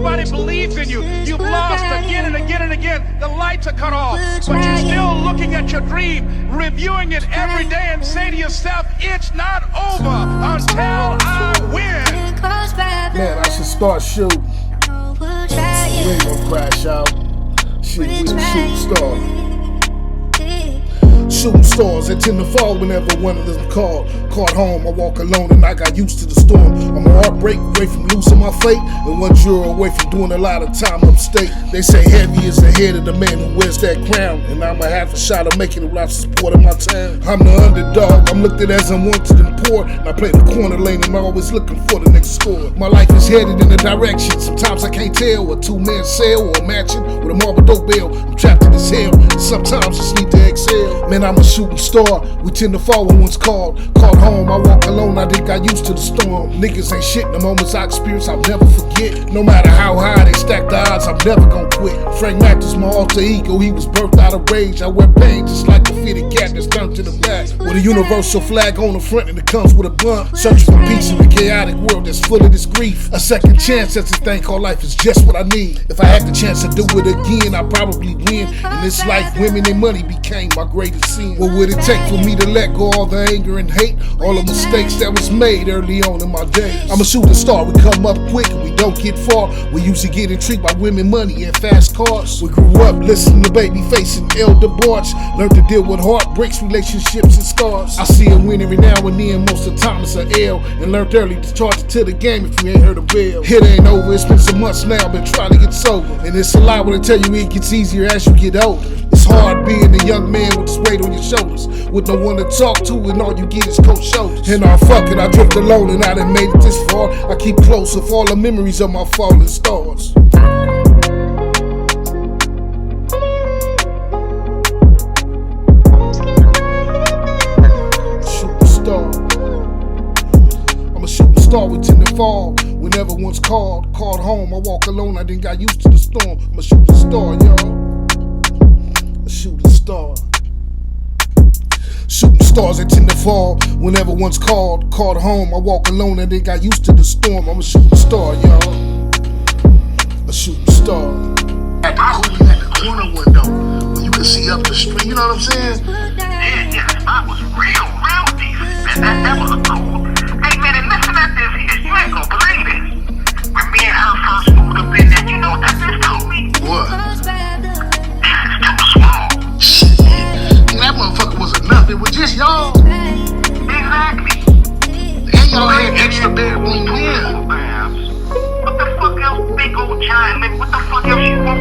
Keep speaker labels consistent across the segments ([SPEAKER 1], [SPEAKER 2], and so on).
[SPEAKER 1] Nobody believes in you. You've lost again and again and again. The lights are cut off, but you're still looking at your dream, reviewing it every day and say to yourself, it's not over until I win.
[SPEAKER 2] Man, I should start shooting. We ain't gonna crash out. Shit, we a shooting star. Shooting stars that tend to fall whenever one of them called. Caught home, I walk alone and I got used to the storm. I'm a heartbreak away from losing my faith, and 1 juror away from doing a lot of time upstate. They say heavy is the head of the man who wears that crown, and I'm a half a shot of making it without support of my town. I'm the underdog, I'm looked at as unwanted and poor, and I play the corner lane and I'm always looking for the next score. My life is headed in a direction, sometimes I can't tell, a two-man sale or a mansion with a marble doorbell. I'm trapped in this hell, and sometimes I just need to exhale. Man, I'm a shooting star, we tend to fall when one's called. Caught home, I walk alone, I think got used to the storm. Niggas ain't shit, the moments I experience I'll never forget. No matter how high they stack the odds, I'm never gonna quit. Frank Mac is my alter ego, he was birthed out of rage. I wear pain just like a fitted cat that's turned to the back, with a universal flag on the front and it comes with a blunt. Searching for peace in a chaotic world that's full of this grief. A second chance, that's the thing called life, is just what I need. If I had the chance to do it again, I'd probably win. In this life, women and money became my greatest sin. What would it take for me to let go all the anger and hate, all the mistakes that was made early on in my days? I'm a shooting star, we come up quick and we don't get far. We usually get intrigued by women, money, and fast cars. We grew up listening to Babyface and El DeBarge, learned to deal with heartbreaks, relationships, and scars. I see a win every now and then, most of the time it's an L, and learned early to charge it to the game if you ain't heard a bell. It ain't over, it's been some months now, been trying to get sober, and it's a lie when I tell you it gets easier as you get older. It's hard being a young man with this weight on your shoulders, with no one to talk to and all you get is cold shoulders. And fuck it, I drift alone and I done made it this far. I keep close of all the memories of my falling stars. Shooting star, I'm a shooting star, we tend to fall whenever one's called. Called home, I walk alone, I done got used to the storm. I'm a shooting star, y'all. A shooting star. Shooting stars that tend to fall whenever one's called. Called home, I walk alone and they got used to the storm. I'm a shooting star, y'all. A shooting star.
[SPEAKER 3] At the corner window, where you can see up the street, you know what I'm saying?
[SPEAKER 4] Yeah, the spot was real decent, man. That was cool. Hey, man, and listen at this here. You ain't gonna believe this. When me and her first moved up in there, you know what that bitch told me?
[SPEAKER 3] What?
[SPEAKER 4] Shit.
[SPEAKER 3] That motherfucker was enough. It was just y'all.
[SPEAKER 4] Exactly.
[SPEAKER 3] And y'all had extra bedroom here.
[SPEAKER 4] What the fuck else, big old giant nigga? What the fuck else you want?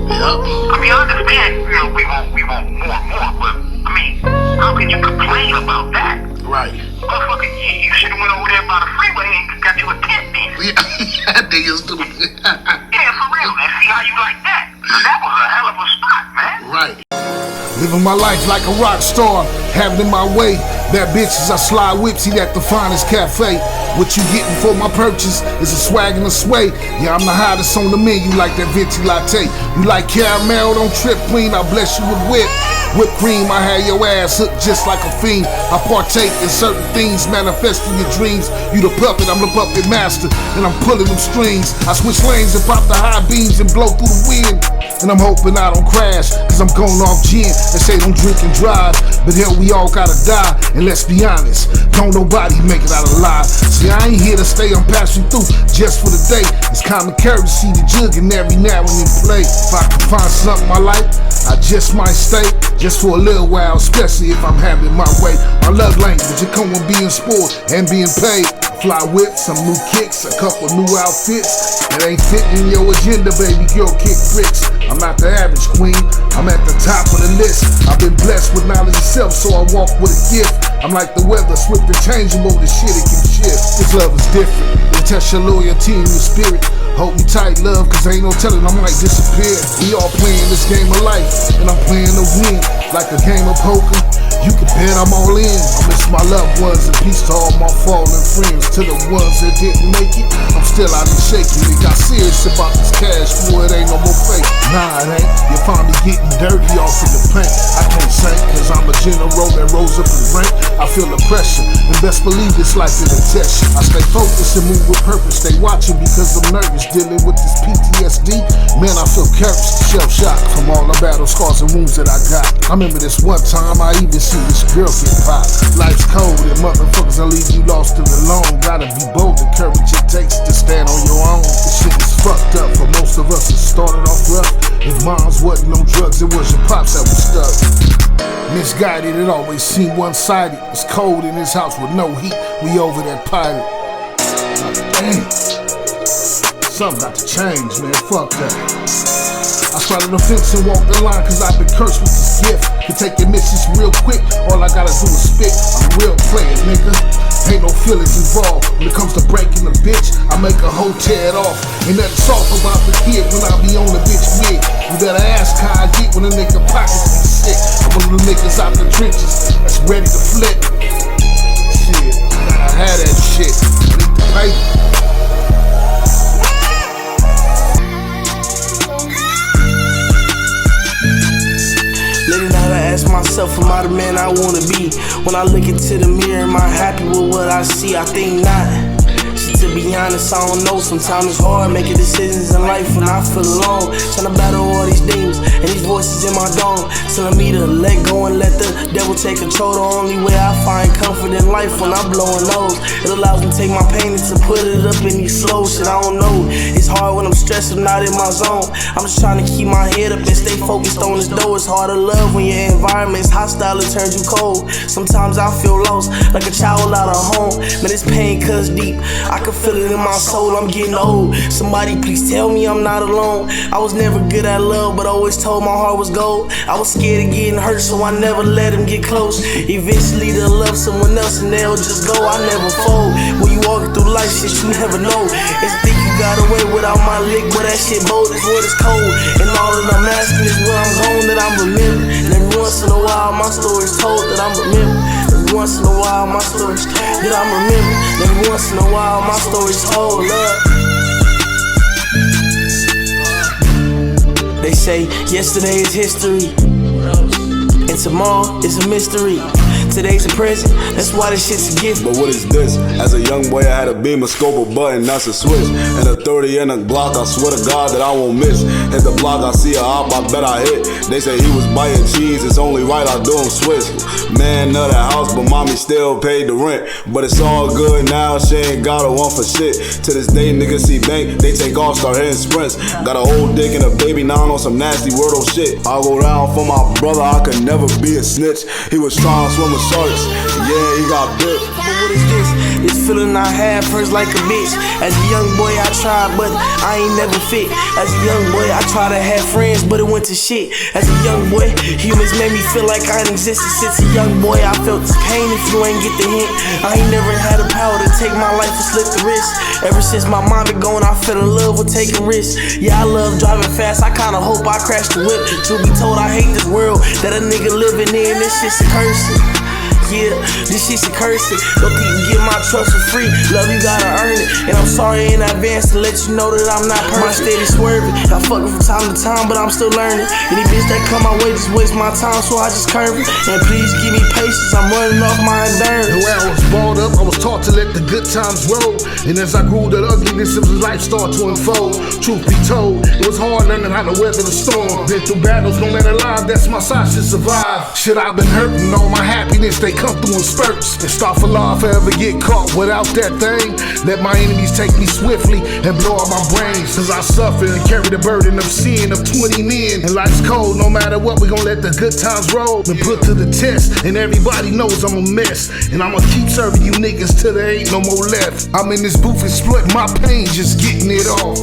[SPEAKER 3] Yep.
[SPEAKER 4] I mean, I understand, you know, we want more and more, but I mean, how can you complain about that?
[SPEAKER 3] Right.
[SPEAKER 4] Motherfucker, you should have went over there by the freeway and got you a tent then.
[SPEAKER 3] Yeah, that nigga stupid.
[SPEAKER 4] Yeah, for real, man. See how you like that? That was a hell of a spot, man.
[SPEAKER 3] Right.
[SPEAKER 2] Living my life like a rock star, having it my way. Bad bitches, I slide whips, eat at the finest cafe. What you getting for my purchase is a swag and a sway. Yeah, I'm the hottest on the menu like that venti latte. You like caramel, don't trip, queen, I bless you with whip. Whipped cream, I had your ass hooked just like a fiend. I partake in certain things, manifesting your dreams. You the puppet, I'm the puppet master, and I'm pulling them strings. I switch lanes and pop the high beams and blow through the wind. And I'm hoping I don't crash, cause I'm going off gin. They say don't drink and drive, but hell, we all gotta die. And let's be honest, don't nobody make it out alive. See, I ain't here to stay, I'm passing through just for the day. It's common courtesy to jug and every now and then play. If I can find something I like, I just might stay, just for a little while, especially if I'm having my way. My love language, it come with being spoiled and being paid. Fly whips, some new kicks, a couple new outfits. It ain't fitting your agenda, baby girl, kick bricks. I'm not the average queen, I'm at the top of the list. I've been blessed with knowledge itself, so I walk with a gift. I'm like the weather, swift and changeable, the shit it can shift. This love is different, it tests your loyalty and your spirit. Hold me tight, love, cause ain't no telling I might disappear. We all playing this game of life, and I'm playing to win. like a game of poker. You can bet I'm all in. I miss my loved ones and peace to all my fallen friends. To the ones that didn't make it, I'm still out and shaking. They got serious about this cash, boy, it ain't no more fake. Nah, it ain't. You find me getting dirty off in the paint. I can't sing, cause I'm a general that rose up in rank. I feel the pressure, and best believe it's like it'll test you. I stay focused and move with purpose. Stay watching because I'm nervous, dealing with this PTSD. Man, I feel cursed, shell shocked from all the battle scars and wounds that I got. I remember this one time I even see this girl get popped. Life's cold and motherfuckers will leave you lost and alone. Gotta be bold, the courage it takes to stand on your own. This shit is fucked up for most of us. It started off rough. If moms wasn't on drugs, it was your pops that was stuck. Misguided, it always seemed one-sided. It's cold in this house with no heat. We over that pilot. Damn. Something got to change, man. Fuck that. I started the fence and walked the line cause I've been cursed with this gift. Can take your missions real quick, all I gotta do is spit. I'm a real player, nigga. Ain't no feelings involved. When it comes to breaking the bitch, I make a hoe tear it off. Ain't nothing soft about the kid when I be on the bitch wig. You better ask how I get when a nigga pockets be sick. I'm one of the niggas out the trenches that's ready to flip. Shit, gotta have that shit. Need the paper.
[SPEAKER 5] Ask myself, am I the man I wanna be? When I look into the mirror, am I happy with what I see? I think not. To be honest, I don't know. Sometimes it's hard making decisions in life when I feel alone. Trying to battle all these demons and these voices in my dome, telling me to let go and let the devil take control. The only way I find comfort in life when I'm blowing nose. It allows me to take my pain and to put it up in these slow shit. I don't know. It's hard when I'm stressed, I'm not in my zone. I'm just trying to keep my head up and stay focused on this dough. It's hard to love when your environment's hostile, it turns you cold. Sometimes I feel lost, like a child out of home. Man, this pain cuts deep. I can feel it in my soul, I'm getting old. Somebody please tell me I'm not alone. I was never good at love, but always told my heart was gold. I was scared of getting hurt, so I never let him get close. Eventually they'll love someone else and they'll just go. I never fold. When you walking through life, shit, you never know. It's think you got away without my lick, but that shit bold is what it's cold. And all that I'm asking is where I'm going, that I'm remembering. And every once in a while my story's told that I'm remembering. Every once in a while my story's that I'm remembering. Every once in a while my story's told up. They say yesterday is history and tomorrow is a mystery. Today's a present, that's why this shit's a gift.
[SPEAKER 6] But what is this? As a young boy, I had a beam, a scope, a button, that's a switch. And a 30 in a Glock, I swear to God that I won't miss. Hit the block, I see a op, I bet I hit. They say he was buying cheese, it's only right I do him Swiss. Man of the house, but mommy still paid the rent. But it's all good now, she ain't got a one for shit. To this day, niggas see bank, they take off, start hitting sprints. Got a old dick and a baby now on some nasty wordle shit. I'll go down for my brother, I could never be a snitch. He was trying to swim with sharks, yeah, he got bit.
[SPEAKER 5] But what is this? This feeling I had first like a bitch. As a young boy I tried, but I ain't never fit. As a young boy I tried to have friends, but it went to shit. As a young boy, humans made me feel like I ain't existed. Since a young boy I felt this pain if you ain't get the hint. I ain't never had the power to take my life and slip the wrist. Ever since my mom been gone, I fell in love with taking risks. Yeah, I love driving fast, I kinda hope I crash the whip. Truth be told, I hate this world that a nigga living in, this shit's a curse. Yeah, this shit's a curse. Don't think you get my trust for free. Love, you gotta earn it. And I'm sorry in advance to let you know that I'm not perfect. My steady swerving. I fuck it from time to time, but I'm still learning. Any bitch that come my way just waste my time, so I just curve it. And please give me patience, I'm running off my endurance.
[SPEAKER 2] The way I was brought up, I was taught to let the good times roll. And as I grew, the ugliness of life started to unfold. Truth be told, it was hard learning how to weather the storm. Been through battles, no matter live, that's my side to survive. Shit, I've been hurting, all my happiness, they come through in spurts. And start for law if I ever get caught without that thing. Let my enemies take me swiftly and blow up my brains. Cause I suffer and carry the burden of sin of 20 men. And life's cold, no matter what, we gon' let the good times roll. Been put to the test, and everybody knows I'm a mess. And I'ma keep serving you niggas till there ain't no more left. I'm in this booth exploiting my pain, just getting it off.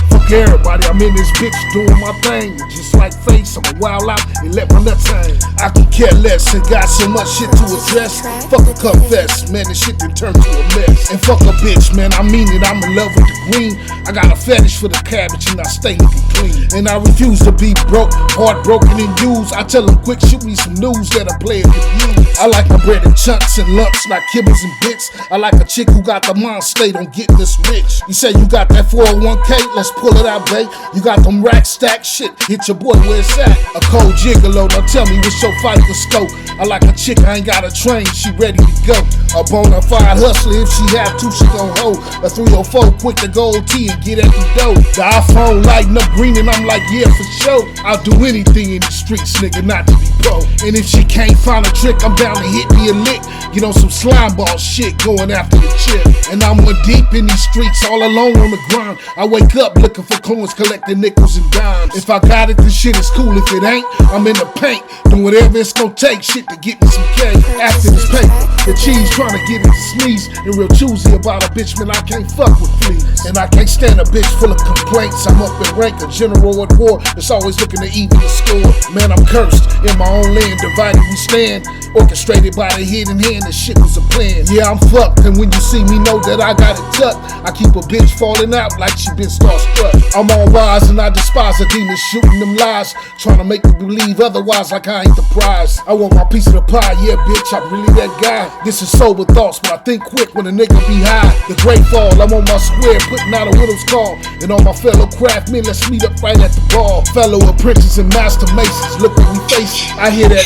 [SPEAKER 2] Fuck everybody, I'm in this bitch doing my thing. Just like Face, I'ma wild out and let my nuts hang. I could care less and got so much shit to address. Fuck a confess, man, this shit done turned to a mess. And fuck a bitch, man, I mean it, I'm in love with the green. I got a fetish for the cabbage and I stay looking clean. And I refuse to be broke, heartbroken and used. I tell them quick, shoot me some news that a player can use. I like my bread in chunks and lumps, not kibbles and bits. I like a chick who got the mind state on getting this rich. You say you got that 401k, let's pull it out, babe. You got them rack stack shit, hit your boy where it's at. A cold gigolo, now tell me what's your fight for scope. I like a chick, I ain't gotta train, she ready to go. A bona fide hustler, if she have to, she gon' hold. A 304, quick to gold T and get at the dough. The iPhone lighting up green and I'm like, yeah, for sure. I'll do anything in the streets, nigga, not to be broke. And if she can't find a trick, I'm down to hit me a lick. Get on some slime ball shit, going after the chick. And I'm one deep in these streets, all alone on the grind. I wake up looking for coins, collecting nickels and dimes. If I got it, this shit is cool. If it ain't, I'm in the paint, doing whatever it's gonna take, shit to get me some cake. After this paper, the cheese trying to get it to sneeze. And real choosy about a bitch, man, I can't fuck with fleas. And I can't stand a bitch full of complaints. I'm up in rank, a general at war that's always looking to even the score. Man, I'm cursed, in my own land, divided we stand. Orchestrated by the hidden hand, this shit was a plan. Yeah, I'm fucked, and when you see me, know that I got it tucked. I keep a bitch falling out like she been starstruck. I'm all wise and I despise a demon shooting them lies, trying to make me believe otherwise like I ain't the prize. I want my piece of the pie, yeah bitch, I'm really that guy. This is sober thoughts, but I think quick when a nigga be high. The great fall, I'm on my square, putting out a widow's call. And all my fellow craftsmen, let's meet up right at the bar. Fellow apprentices and master masons, look what we face. I hear that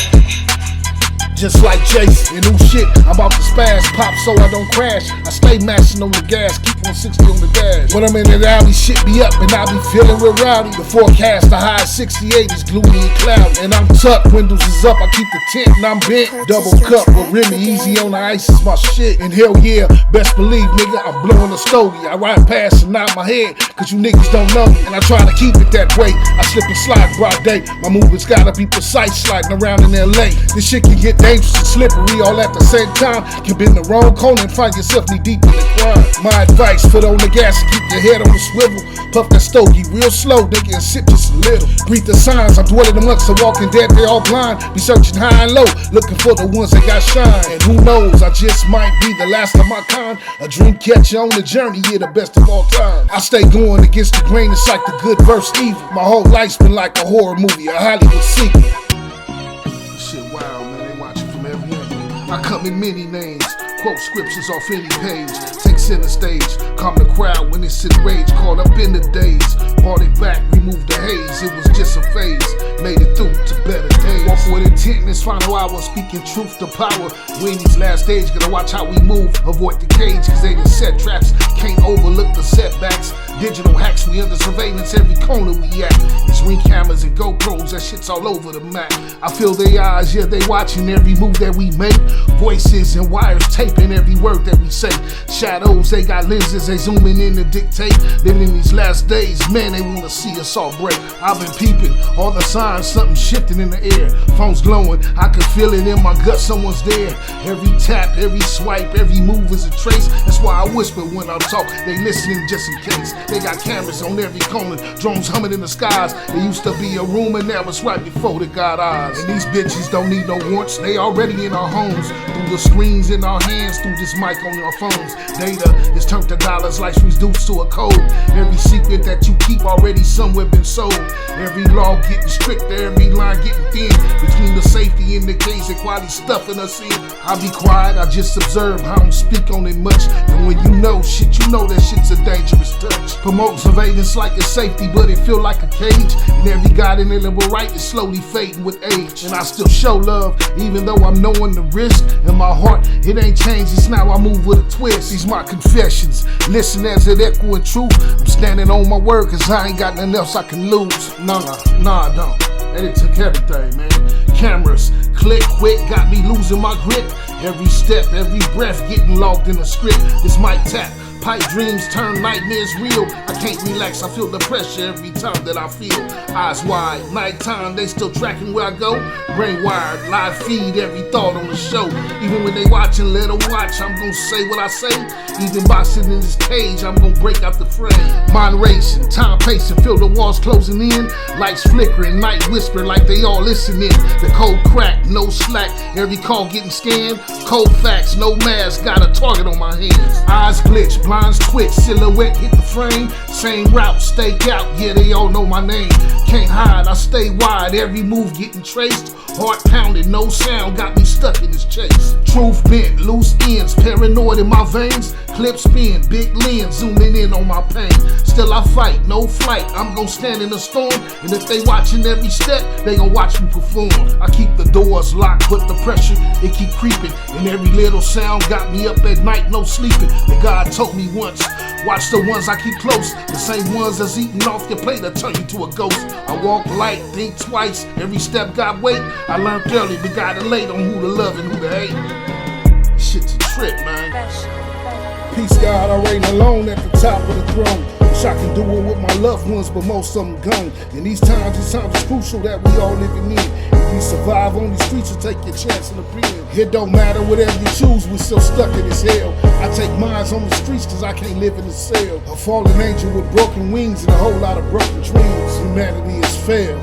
[SPEAKER 2] just like Jason. And new shit, I'm about to spaz, pop so I don't crash. I stay mashing on the gas, keep 160 on the dash. When I'm in that alley, shit be up and I be feeling real rowdy. The forecast, the high 68 is gloomy and cloudy. And I'm tucked, windows is up, I keep the tent and I'm bent. Double cup with Remy, easy on the ice is my shit. And hell yeah, best believe nigga, I'm blowing a stogie. I ride past and nod my head, cause you niggas don't know me. And I try to keep it that way, I slip and slide broad day. My movements gotta be precise, sliding around in LA. This shit can get dangerous and slippery all at the same time. Can be in the wrong corner and find yourself knee deep in the crime. My advice, foot on the gas and keep your head on the swivel. Puff that stogie real slow, nigga, and sip just a little. Breathe the signs, I'm dwelling amongst the walking dead, they all blind. Be searching high and low, looking for the ones that got shine. And who knows, I just might be the last of my kind. A dream catcher on the journey, yeah, the best of all time. I stay going against the grain, it's like the good versus evil. My whole life's been like a horror movie, a Hollywood sequel. Shit wild, man, they watching from every angle. I come in many names, quote scriptures off any page. Take center stage, calm the crowd when it's in rage. Caught up in the days, brought it back, removed the haze. It was just a phase, made it through to better days. Walk with intent in this final hour, speaking truth to power. We in these last days, gotta watch how we move. Avoid the cage, cause they done set traps. Can't overlook the setbacks. Digital hacks, we under surveillance every corner we at. It's ring cameras and GoPros, that shit's all over the map. I feel their eyes, yeah, they watching every move that we make. Voices and wires taping every word that we say. Shadows, they got lenses, they zooming in to dictate. Then in these last days, man, they wanna see us all break. I've been peeping, all the signs, something shifting in the air. Phone's glowing, I can feel it in my gut, someone's there. Every tap, every swipe, every move is a trace. That's why I whisper when I talk, they listening just in case. They got cameras on every corner, drones humming in the skies. There used to be a room and now it's right before they got eyes. And these bitches don't need no warrants, they already in our homes. Through the screens in our hands, through this mic on our phones. Data is turned to dollars, life's reduced to a code. Every secret that you keep already somewhere been sold. Every law getting stricter, every line getting thin. Between the safety and the gaze and quality stuffing us in. I be quiet, I just observe, I don't speak on it much. And when you know shit, you know that shit's a dangerous touch. Promote surveillance like it's safety, but it feel like a cage. And every God in it will right is slowly fading with age. And I still show love, even though I'm knowing the risk. In my heart, it ain't changed, it's now I move with a twist. These my confessions, listen as it echo in truth. I'm standing on my word, cause I ain't got nothing else I can lose. Nah, I don't. And it took everything, man. Cameras, click quick, got me losing my grip. Every step, every breath, getting logged in a script. This mic tap, pipe dreams turn nightmares real. I can't relax, I feel the pressure every time that I feel. Eyes wide, nighttime, they still tracking where I go. Brain wired, live feed every thought on the show. Even when they watching, let them watch, I'm gonna say what I say. Even boxing in this cage, I'm gonna break out the frame. Mind racing, time pacing, feel the walls closing in. Lights flickering, night whisper like they all listening. The code crack, no slack, every call getting scanned. Cold facts, no mask, got a target on my hands. Eyes glitch, lines twitch, silhouette hit the frame. Same route, stake out, yeah, they all know my name. Can't hide, I stay wide, every move getting traced. Heart pounding, no sound, got me stuck in this chase. Truth bent, loose ends, paranoid in my veins. Clip spin, big lens, zooming in on my pain. Still I fight, no flight, I'm gon' stand in the storm. And if they watching every step, they gon' watch me perform. I keep the doors locked, but the pressure, it keep creeping. And every little sound got me up at night, no sleeping. And God told me once, watch the ones I keep close. The same ones that's eating off your plate that turn you to a ghost. I walk light, think twice, every step got weight. I learned early, but got it late on who to love and who to hate. Shit's a trip, man. Peace, God, I reign alone at the top of the throne. Wish I can do it with my loved ones, but most of them gone. In these times, it's crucial that we all living in. If we survive on these streets, you take your chance in the pen. It don't matter whatever you choose, we still stuck in this hell. I take mines on the streets cause I can't live in a cell. A fallen angel with broken wings and a whole lot of broken dreams. Humanity is failed.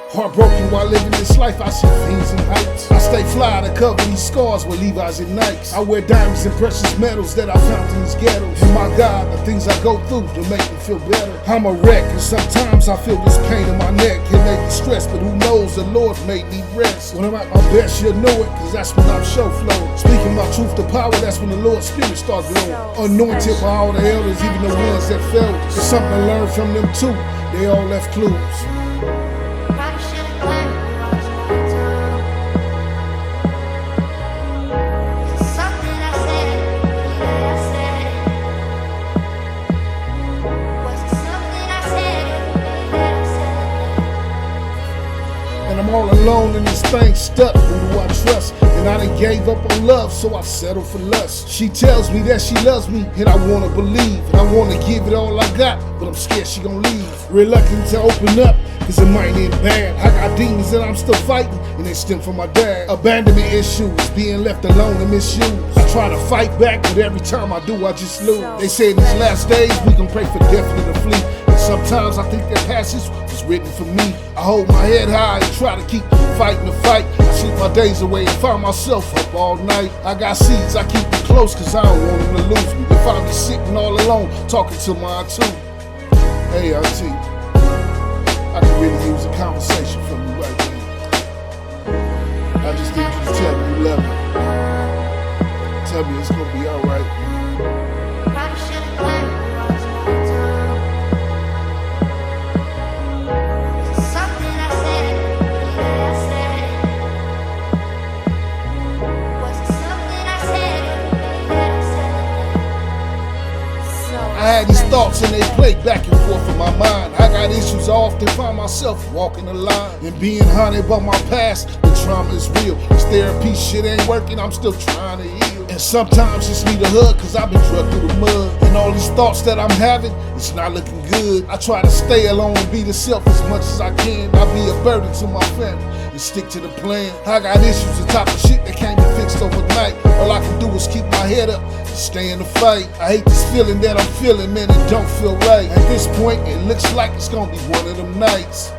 [SPEAKER 2] Heartbroken while living this life, I see fiends and heights. I stay fly to cover these scars with Levi's and Nikes. I wear diamonds and precious metals that I found in these ghettos. And my God, the things I go through to make me feel better. I'm a wreck and sometimes I feel this pain in my neck. It may be stress, but who knows, the Lord made me rest. When I'm at my best, you'll know it, cause that's when I'm show flow. Speaking my truth to power, that's when the Lord's Spirit starts glowing. Anointed by all the elders, even the ones that failed. There's something to learn from them too, they all left clues. I'm all alone in this thing, stuck. Who do I trust? And I done gave up on love, so I settle for lust. She tells me that she loves me, and I wanna believe. And I wanna give it all I got, but I'm scared she gon' leave. Reluctant to open up, cause it might end bad. I got demons that I'm still fighting, and they stem from my dad. Abandonment issues, being left alone and misused. I try to fight back, but every time I do, I just lose. They say in these last days, we gon' pray for death and to flee. Sometimes I think that passage was written for me. I hold my head high and try to keep fighting the fight. I sleep my days away and find myself up all night. I got seeds, I keep them close cause I don't want them to lose me. If I be sitting all alone, talking to my auntie. Hey auntie, I can really use a conversation from you right now. I just need you to tell me you love me. Tell me it's gonna be alright. I had these thoughts and they play back and forth in my mind. I got issues, I often find myself walking the line. And being haunted by my past, the trauma is real. This therapy shit ain't working, I'm still trying to heal. And sometimes just need a hug cause I've been drugged through the mud. And all these thoughts that I'm having, it's not looking good. I try to stay alone and be the self as much as I can. I be a burden to my family and stick to the plan. I got issues on top of shit that can't be fixed overnight. All I can do is keep my head up and stay in the fight. I hate this feeling that I'm feeling, man, it don't feel right. At this point, it looks like it's gonna be one of them nights.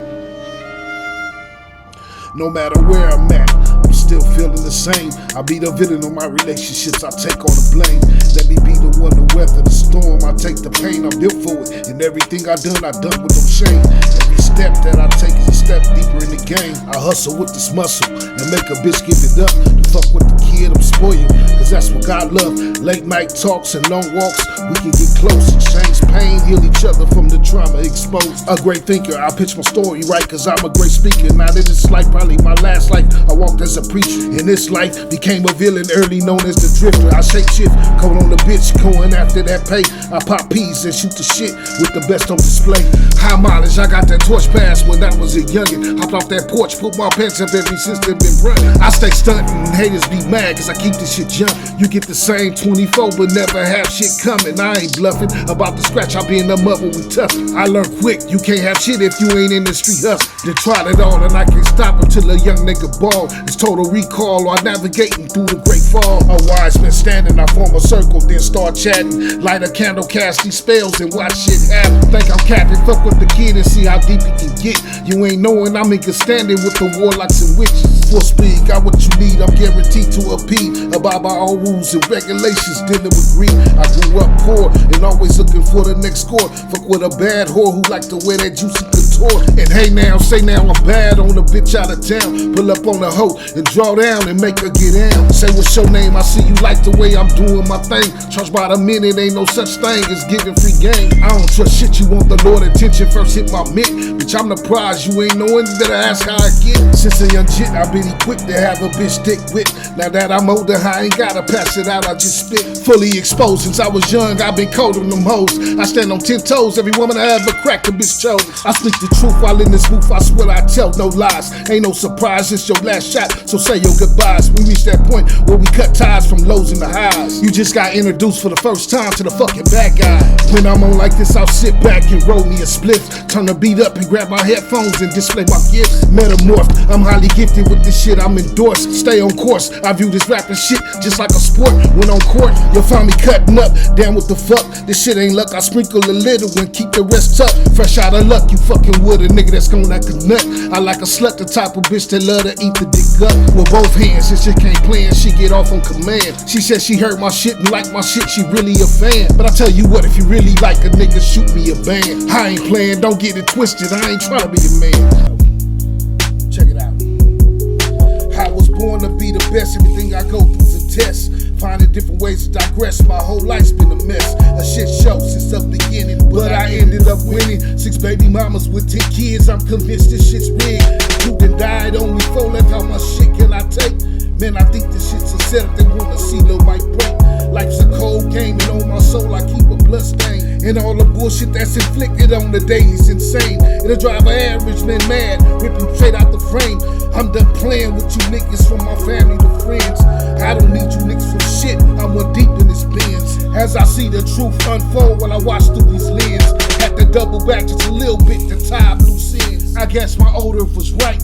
[SPEAKER 2] No matter where I'm at, I'm still feeling the same. I be the villain of my relationships, I take all the blame. Let me be the one to weather the storm, I take the pain, I'm built for it. And everything I done with no shame. Every step that I take is a step deeper in the game. I hustle with this muscle and make a bitch give it up. To fuck with the kid, I'm spoiled, cause that's what God love. Late night talks and long walks, we can get close, exchange pain, heal each other from the trauma exposed. A great thinker, I pitch my story right, cause I'm a great speaker. Now that it's like probably my last life, I walked as a preacher. In this life, became a villain early, known as the drifter. I shake shift, coat on the bitch, going after that pay. I pop peas and shoot the shit with the best on display. High mileage, I got that torch pass when I was a youngin'. Hopped off that porch, put my pants up every since they been running. I stay stuntin', haters be mad cause I keep this shit young. You get the same 24 but never have shit coming. I ain't bluffing about the scratch, I be in the mud when we tough. I learn quick, you can't have shit if you ain't in the street hustle. They tried it all and I can't stop until a young nigga ball. It's total recall while navigating through the great fall. A wise man standing, I form a circle, then start chatting. Light a candle, cast these spells, and watch shit happen. Think I'm capping, fuck with the kid and see how deep he can get. You ain't knowing I'm in good standing with the warlocks and witches. Full speed, got what you need, I'm guaranteed to appeal. Abide by all rules and regulations, dealing with greed. I grew up poor and always looking for the next score. Fuck with a bad whore who like to wear that juicy couture. And hey now, say now I'm bad on a bitch out of town. Pull up on a hoe and draw down and make her get down. Say what's your name, I see you like the way I'm doing my thing. Charge by the minute, ain't no such thing as giving free game. I don't trust shit, you want the Lord attention, first hit my mitt. Bitch, I'm the prize, you ain't knowing, better ask how I get. Since a young jit, I've been equipped to have a bitch dick with. Now that I'm older, I ain't gotta pass it out, I just spit. Fully exposed, since I was young, I've been cold on them hoes. I stand on 10 toes, every woman I ever cracked a bitch chose. I speak the truth while in this booth, I swear I tell no lies. Ain't no surprise, it's your last shot, so say your goodbyes. We reach that point where we cut ties from lows and the highs. You just got introduced for the first time to the fucking bad guy. When I'm on like this, I'll sit back and roll me a spliff. Turn the beat up and grab my headphones and display my gifts. Metamorphed, I'm highly gifted with this shit, I'm endorsed. Stay on course, I view this rapping shit just like a sport. When on court, you'll find me cutting up. Damn, what the fuck? This shit ain't luck, I sprinkle a little and keep the rest up. Fresh out of luck, you fucking with a nigga that's gon' like a nut. I like a slut, the type of bitch that love to eat the dick up. With both hands, this shit can't plan, she get off on command. She said she heard my shit and like my shit, she really a fan. But I tell you what, if you really like a nigga, shoot me a band. I ain't playing, don't get it twisted, I ain't trying to be a man. Check it out. I was born to be the best, everything I go through's a test. Finding different ways to digress, my whole life's been a mess. A shit show since the beginning, but I ended up winning. 6 baby mamas with 10 kids, I'm convinced this shit's rigged. You done died, only 4 left, how much shit can I take? Man, I think this shit's a setup, they wanna see Lil Mike break. Life's a cold game, and on my soul I keep a blood stain. And all the bullshit that's inflicted on the daily's insane. It'll drive an average man mad, ripping straight out the frame. I'm done playing with you niggas, from my family to friends. I don't need you niggas for shit, I'm one deep in this Benz. As I see the truth unfold while I watch through these lenses. Had to double back just a little bit to tie up loose ends. I guess my older was right,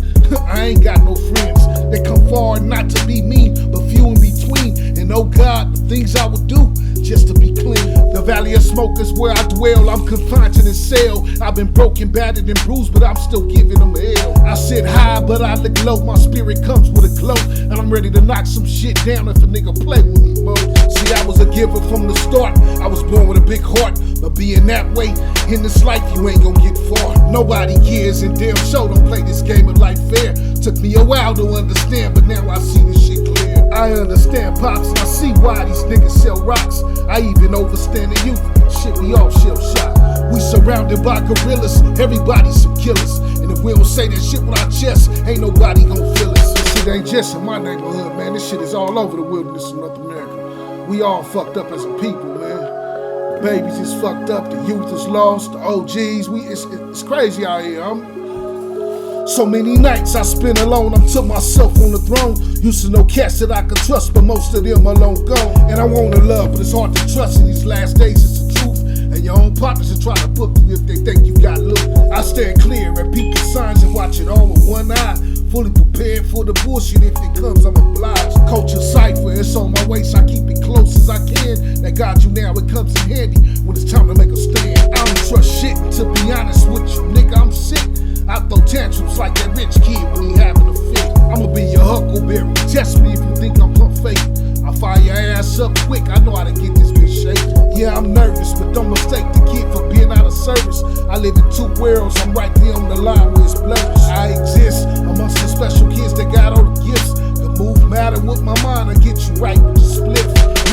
[SPEAKER 2] I ain't got no friends. They come forward not to be mean, but few in between. And oh God, the things I would do just to be clean. The valley of smoke is where I dwell, I'm confined to this cell. I've been broken, battered, and bruised, but I'm still giving them hell. I sit high, but I look low, my spirit comes with a glow. And I'm ready to knock some shit down if a nigga play with me, bro. See, I was a giver from the start, I was born with a big heart. But being that way, in this life you ain't gon' get far. Nobody cares, and damn sure don't play this game of life fair. Took me a while to understand, but now I see this shit clear. I understand pops, and I see why these niggas sell rocks. I even overstand the youth, shit we all shell shocked. We surrounded by gorillas, everybody's some killers. And if we don't say that shit with our chest, ain't nobody gon' feel us. This shit ain't just in my neighborhood, man, this shit is all over the wilderness of North America. We all fucked up as a people, man. The babies is fucked up, the youth is lost, the OGs, it's crazy out here, So many nights I spent alone, I'm to myself on the throne. Used to know cats that I could trust, but most of them are long gone. And I wanna love, but it's hard to trust in these last days, it's the truth. And your own partners will try to book you if they think you got loot. I stand clear at people's signs and watch it all with one eye. Fully prepared for the bullshit, if it comes I'm obliged. Culture cipher, it's on my waist, I keep it close as I can. That got you now, it comes in handy when it's time to make a stand. I don't trust shit, to be honest with you, nigga, I'm sick. I throw tantrums like that rich kid when he having a fit. I'ma be your huckleberry, test me if you think I'm pump fake. I fire your ass up quick, I know how to get this bitch shaking. Yeah, I'm nervous, but don't mistake the kid for being out of service. I live in 2 worlds, I'm right there on the line where it's blurred. I exist amongst the special kids that got all the gifts. The move matter with my mind, I get you right with the split.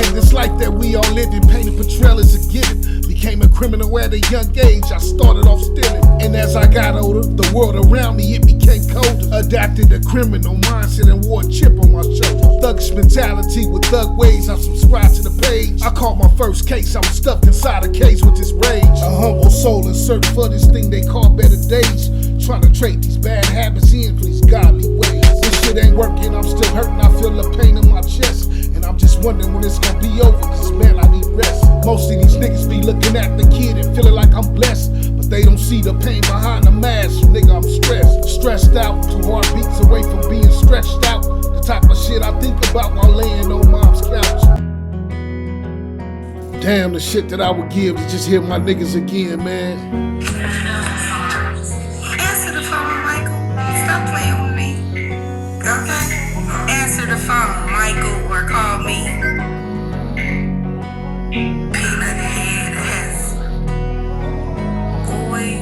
[SPEAKER 2] And this life that we all live in, painted portrayal is a given. Became a criminal at a young age, I started off stealing. And as I got older, the world around me, it became colder. Adapted to criminal mindset and wore a chip on my shoulder. Thuggish mentality with thug ways, I subscribed to the page. I caught my first case, I was stuffed inside a cage with this rage. A humble soul in search for this thing they call better days. Trying to trade these bad habits in for these godly ways. This shit ain't working, I'm still hurting, I feel the pain in my chest. And I'm just wondering when it's gonna be over, cause man, I need rest. Most of these niggas be looking at the kid and feeling like I'm blessed, but they don't see the pain behind the mask. Nigga, I'm stressed out, 2 heartbeats away from being stretched out. The the type of shit I think about while laying on mom's couch. Damn, the shit that I would give to just hear my niggas again, man.
[SPEAKER 7] Answer the phone, Michael. Stop playing with me. Okay? Answer the phone, Michael, or call me. Peanut head ass. Boy.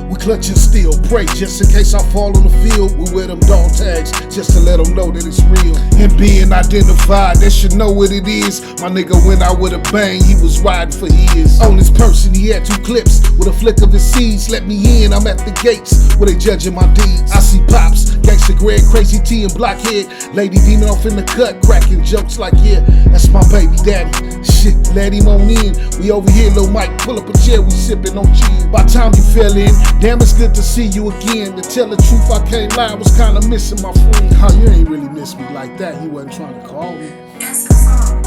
[SPEAKER 2] We clutch and still pray just in case I fall on the field. We wear them dog tags just to let them know that it's real. And being identified, they should know what it is. My nigga went out with a bang, he was riding for years. On his person, he had 2 clips. With a flick of his seeds, let me in, I'm at the gates where they judging my deeds. I see Pops, Gangsta Greg, Crazy T, and Blockhead. Lady Demon off in the cut, cracking jokes like, yeah, that's my baby daddy. Shit, let him on in. We over here, Lil Mike, pull up a chair, we sipping on gin. By the time you fell in, damn, it's good to see you again. To tell the truth, I can't lie, I was kinda missing my friend. How you ain't really miss me like that, you wasn't trying to call me.
[SPEAKER 7] Answer the phone.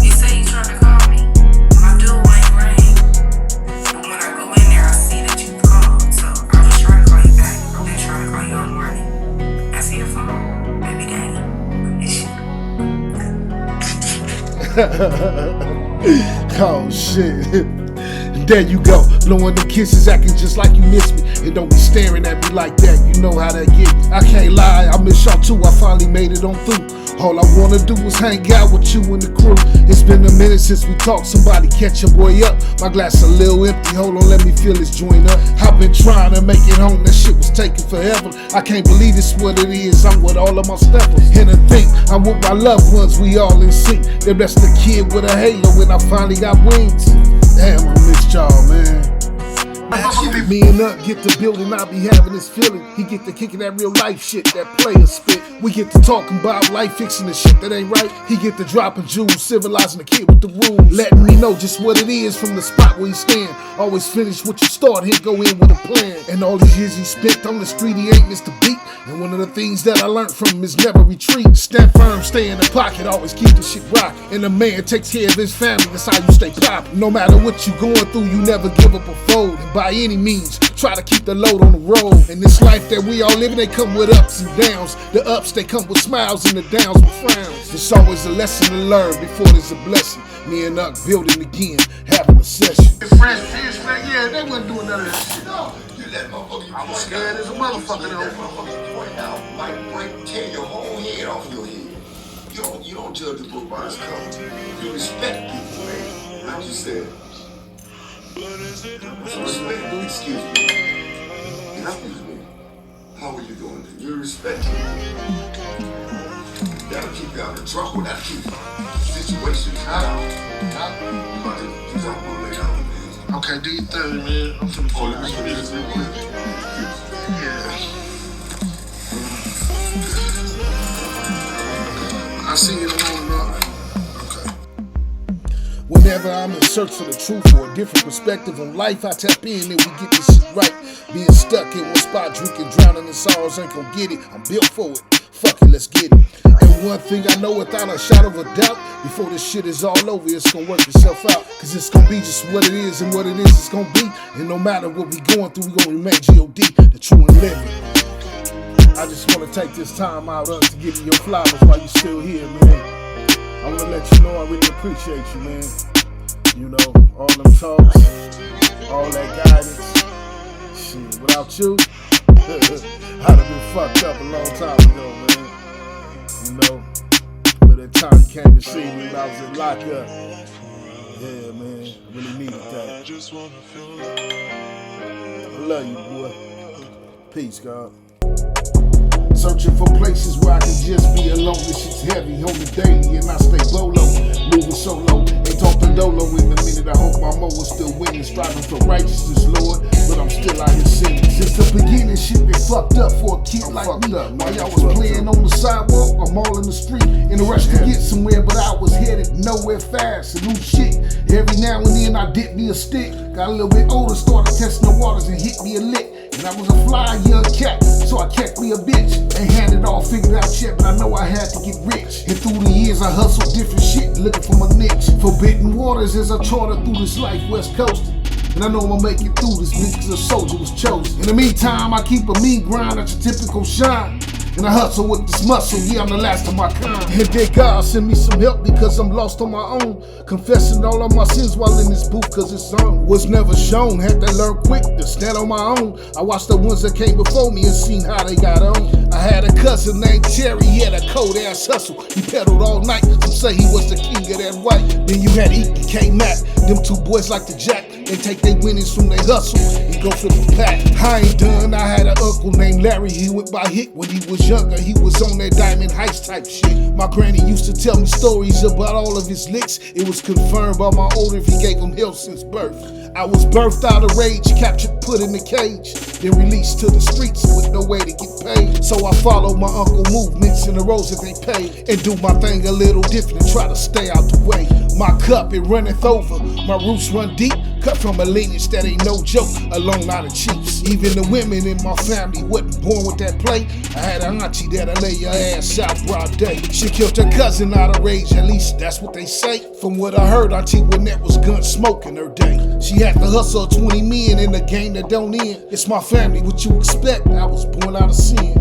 [SPEAKER 7] You say you trying to call me. My dude ain't ring. But when I go in there, I see that you called. So I was trying to call you back. I've been trying to call you all morning. Answer your phone. Baby daddy. I miss you.
[SPEAKER 2] Oh shit. There you go, blowing the kisses, acting just like you miss me. And don't be staring at me like that, you know how that get me. I can't lie, I miss y'all too, I finally made it on through. All I wanna do is hang out with you and the crew. It's been a minute since we talked, somebody catch your boy up. My glass a little empty, hold on, let me fill this joint up. I've been trying to make it home, that shit was taking forever. I can't believe this what it is, I'm with all of my steppers. And to think, I'm with my loved ones, we all in sync. Then that's the kid with a halo when I finally got wings. Damn, I missed y'all, man. Me and Up get to building, I be having this feeling. He get to kicking that real life shit, that player spit. We get to talking about life, fixing the shit that ain't right. He get to dropping jewels, civilizing the kid with the rules. Letting me know just what it is from the spot where he stand. Always finish what you start, he'll go in with a plan. And all these years he spent on the street, he ain't missed a beat. And one of the things that I learned from him is never retreat. Stand firm, stay in the pocket, always keep the shit rocking. And a man takes care of his family, that's how you stay poppin'. No matter what you going through, you never give up or fold. And by any means, try to keep the load on the road. In this life that we all living, they come with ups and downs. The ups, they come with smiles, and the downs with frowns. It's always a lesson to learn before there's a blessing. Me and Uck building again, having a session.
[SPEAKER 3] Fresh fish, man, yeah, they wasn't doing none of that shit. No, you let motherfucker. I was scared as a motherfucker though. Point out, might tear your whole head off your head. You don't judge the book by its cover. You respect people, man. Like you said. So respect, excuse me. Excuse me. How are you doing? You respect me. That'll keep you out of trouble. That'll keep situations out. You about to do something lay down, man. Okay, do your thing, man. I'm finna call let me finish this real quick. Yeah. I'll see you in the morning, bro.
[SPEAKER 2] Whenever I'm in search for the truth or a different perspective on life, I tap in and we get this shit right. Being stuck in one spot, drinking, drowning in sorrows ain't gon' get it. I'm built for it. Fuck it, let's get it. And one thing I know without a shadow of a doubt, before this shit is all over, it's gonna work itself out. Cause it's gonna be just what it is, and what it is, it's gonna be. And no matter what we going through, we gonna remain G.O.D., the true and living. I just wanna take this time out to give you your flowers while you're still here, man. I wanna let you know I really appreciate you, man. You know, all them talks, all that guidance. Shit, without you, I'd have been fucked up a long time ago, man. You know, but that time you came to see me when I was in lockup. Yeah, man, I really needed that. I love you, boy. Peace, God. Searching for places where I can just be alone. This shit's heavy on the daily and I stay bolo. Moving solo, ain't talking dolo in a minute. I hope my mo is still winning, striving for righteousness, Lord. But I'm still out here sinning. Since the beginning, shit been fucked up for a kid like me. While y'all was playing on the sidewalk, I'm all in the street. In a rush to get somewhere, but I was headed nowhere fast. And new shit, every now and then I dip me a stick. Got a little bit older, started testing the waters and hit me a lick. And I was a fly young cat, so I kept me a bitch. Ain't had it all figured out yet, but I know I had to get rich. And through the years I hustled different shit, looking for my niche. Forbidden waters as I charted through this life, west coasting. And I know I'ma make it through this because a soldier was chosen. In the meantime, I keep a mean grind, that's a typical shine. and I hustle with this muscle. Yeah, I'm the last of my kind. And then God send me some help because I'm lost on my own. Confessing all of my sins while in this booth cause it's on. Was never shown, had to learn quick to stand on my own. I watched the ones that came before me and seen how they got on. I had a cousin named Terry, he had a cold ass hustle. He pedaled all night, some say he was the king of that white. Then you had Eek and K-Mac, them two boys like the Jack. They take their winnings from their hustle and go flip the pack. I ain't done, I had an uncle named Larry, he went by Hick when he was younger. He was on that Diamond Heist type shit. My granny used to tell me stories about all of his licks. It was confirmed by my older if he gave him hell since birth. I was birthed out of rage, captured, put in the cage, then released to the streets with no way to get paid. So I follow my uncle movements and the roads that they pay, and do my thing a little different and try to stay out the way. My cup, it runneth over, my roots run deep, cut from a lineage that ain't no joke, a long line of chiefs. Even the women in my family wasn't born with that play. I had an auntie that'll lay your ass out broad day. She killed her cousin out of rage, at least that's what they say. From what I heard, Auntie Winnette was gun smoking her day. She had to hustle 20 men in a game that don't end. It's my family, what you expect? I was born out of sin.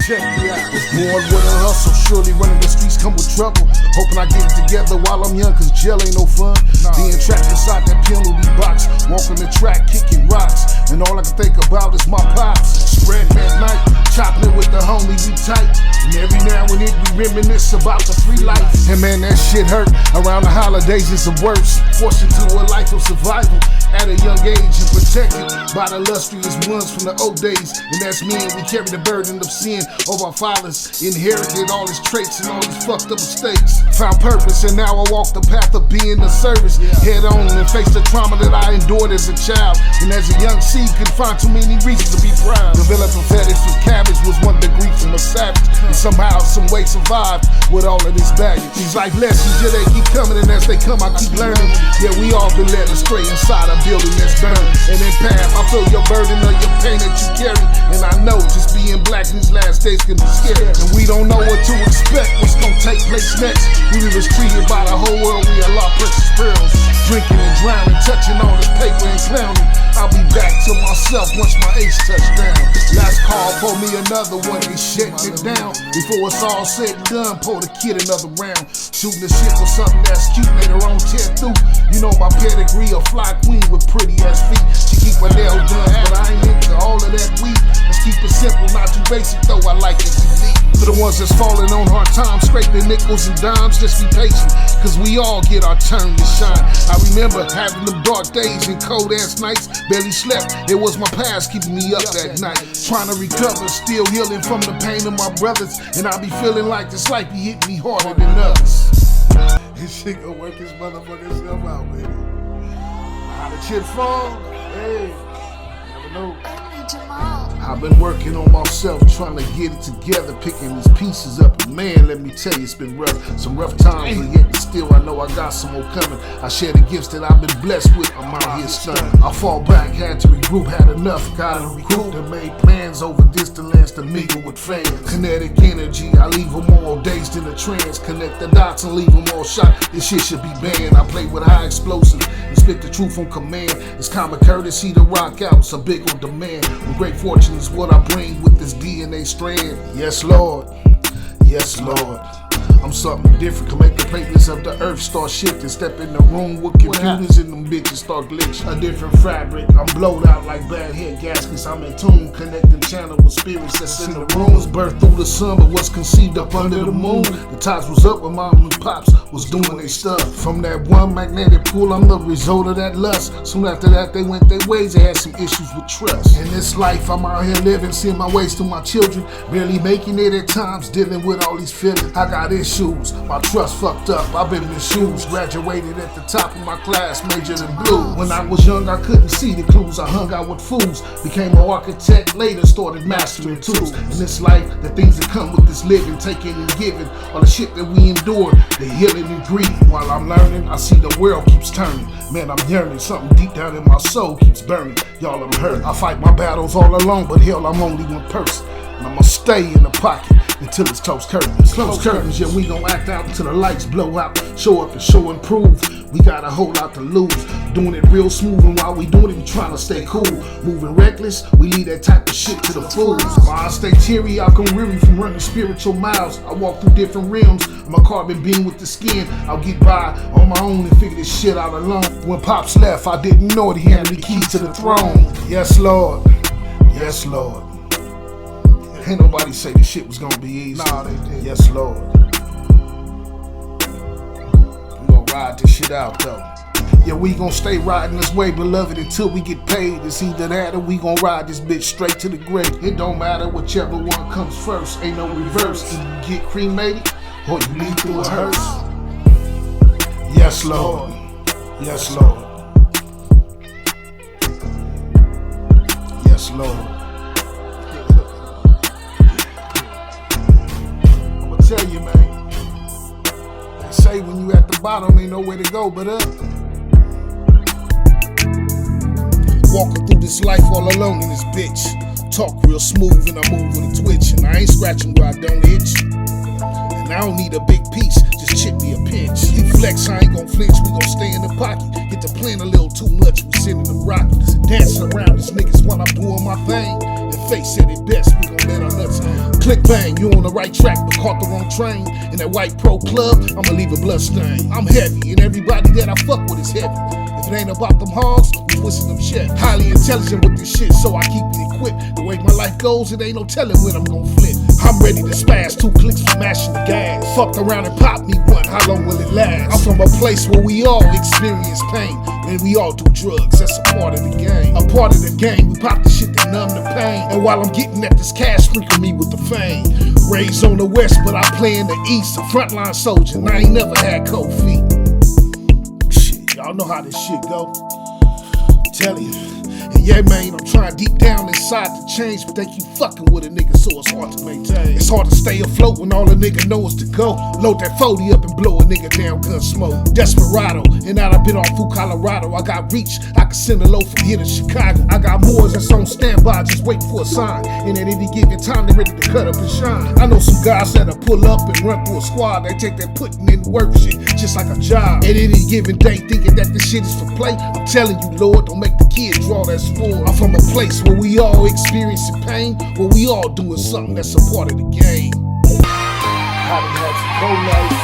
[SPEAKER 2] Check me out. Was born with a hustle, surely running the streets come with trouble. Hoping I get it together while I'm young, cause jail ain't no fun. Being trapped inside that penalty box, walking the track, kicking rocks, and all I can think about is my pops. Spreading at night, chopping it with the homie, we tight. And every now and then we reminisce about the free life. And man, that shit hurt. Around the holidays it's the worst. Forced into a life of survival at a young age and protected by the illustrious ones from the old days. And that's men, we carry the burden of sin of our fathers. Inherited all his traits and all his fucked up mistakes. Found purpose and now I walk the path of being the service. Head on and face the trauma that I endured as a child. And as a young seed, couldn't find too many reasons to be proud. Developing fetish with cabbage was one degree from a savage. And somehow, some way survived with all of this baggage. These life lessons, yeah, they keep coming, and as they come, I keep learning. Yeah, we all been led astray inside a building that's burned. And in path, I feel your burden of your pain that you carry. And I know just being black in these last days can be scary. And we don't know what to expect, what's gonna take place next. We was treated by the whole world, we a lot precious pearls. Drinking and drowning, touching all this paper and clowning. I'll be back to myself once my ace touch down. Last call, pour me another one, they shutting it down. Before it's all said and done, pour the kid another round. Shooting the shit for something that's cute, later on tear through. You know my pedigree, a fly queen with pretty ass feet. She keep her nails done, but I ain't into all of that weed. Let's keep it simple, not too basic though, I like it unique. For the ones that's falling on hard times, scraping nickels and dimes, just be patient, cause we all get our turn to shine. I remember having them dark days and cold ass nights, barely slept, it was my past keeping me up that night. Trying to recover, still healing from the pain of my brothers, and I be feeling like this life be hitting me harder than others. This shit gonna work his motherfucking self out, baby. How the shit fall? Hey, never know. I've been working on myself, trying to get it together, picking these pieces up. And man, let me tell you, it's been rough. Some rough times, but yet still I know I got some more coming. I share the gifts that I've been blessed with. I'm out here stunning. I fall back, had to regroup, had enough. Gotta recruit and made plans over distant lands to mingle with fans. Kinetic energy, I leave them all dazed in a trance. Connect the dots and leave them all shot. This shit should be banned. I play with high explosives and spit the truth on command. It's common courtesy to rock out, so big on demand. With great fortune is what I bring with this DNA strand. Yes, Lord. Yes, Lord. I'm something different, can make the platelets of the earth start shifting. Step in the room with computers and them bitches start glitching. A different fabric, I'm blowed out like bad head gaskets. I'm in tune, connecting channel with spirits that's in the rooms. Birthed through the sun, but was conceived up under the moon. The tides was up when mom and pops was doing their stuff. From that one magnetic pull, I'm the result of that lust. Soon after that, they went their ways, they had some issues with trust. In this life, I'm out here living, seeing my ways to my children. Barely making it at times, dealing with all these feelings. I got issues. My trust fucked up, I've been in shoes. Graduated at the top of my class, majored in blue. When I was young, I couldn't see the clues. I hung out with fools, became an architect, later started mastering tools. In this life, the things that come with this living, taking and giving, all the shit that we endure, the healing and grieving. While I'm learning, I see the world keeps turning. Man, I'm yearning, something deep down in my soul keeps burning. Y'all, I'm hurt. I fight my battles all alone, but hell, I'm only one person. And I'ma stay in the pocket. until it's close curtains. Close curtains, yeah, we gon' act out until the lights blow out. Show up and show and prove. We got a whole lot to lose. Doing it real smooth, and while we doing it, we trying to stay cool. Moving reckless, we leave that type of shit to the fools. While I stay teary, I come weary from running spiritual miles. I walk through different realms. I'm a carbon beam with the skin. I'll get by on my own and figure this shit out alone. When Pops left, I didn't know it. He handed me the keys to the throne. Yes, Lord. Yes, Lord. Ain't nobody say this shit was gonna be easy. Nah, they did. Yes, Lord. We gonna ride this shit out, though. Yeah, we gon' stay riding this way, beloved, until we get paid. It's either that or we gon' ride this bitch straight to the grave. It don't matter whichever one comes first. Ain't no reverse. Either you get cremated or you leave through a hearse. Yes, Lord. Yes, Lord. Yes, Lord. I'ma tell you, man. They say when you at the bottom, ain't nowhere to go but up. Walking through this life all alone in this bitch. Talk real smooth and I move with a twitch. And I ain't scratching where I don't itch. And I don't need a big piece, just chip me a pinch. You flex, I ain't gon' flinch, we gon' stay in the pocket. Get to playing a little too much, we sending them rockets. Dancing around these niggas while I'm doing my thing. And Face said it best, we gon' let our nuts hang. Click bang, you on the right track but caught the wrong train. In that white pro club, I'ma leave a blood stain. I'm heavy and everybody that I fuck with is heavy. If it ain't about them hogs, we twisting them shit. Highly intelligent with this shit, so I keep it equipped. The way my life goes, it ain't no telling when I'm gon' flip. I'm ready to spaz, 2 clicks for mashing the gas. Fucked around and pop me one, how long will it last? I'm from a place where we all experience pain. And we all do drugs, that's a part of the game. A part of the game, we pop the shit to numb the pain. And while I'm getting at this cash, sprinkle me with the fame. Raised on the west, but I play in the east. A frontline soldier, and I ain't never had cold feet. Shit, y'all know how this shit go. I'm telling you. And yeah, man, I'm trying deep down inside to change, but they keep fucking with a nigga, so it's hard to maintain. It's hard to stay afloat when all a nigga knows is to go. Load that 40 up and blow a nigga down, gun smoke. Desperado, and now I've been off through Colorado. I got reach, I can send a load from here to Chicago. I got Moors that's on standby, just waiting for a sign. And at any given time, they're ready to cut up and shine. I know some guys that'll pull up and run through a squad. They take that putting in work shit, just like a job. At any given day, thinking that this shit is for play. I'm telling you, Lord, don't make the kids draw that sport. I'm from a place where we all experiencing pain, where we all doing something that's a part of the game. I done had some cold nights,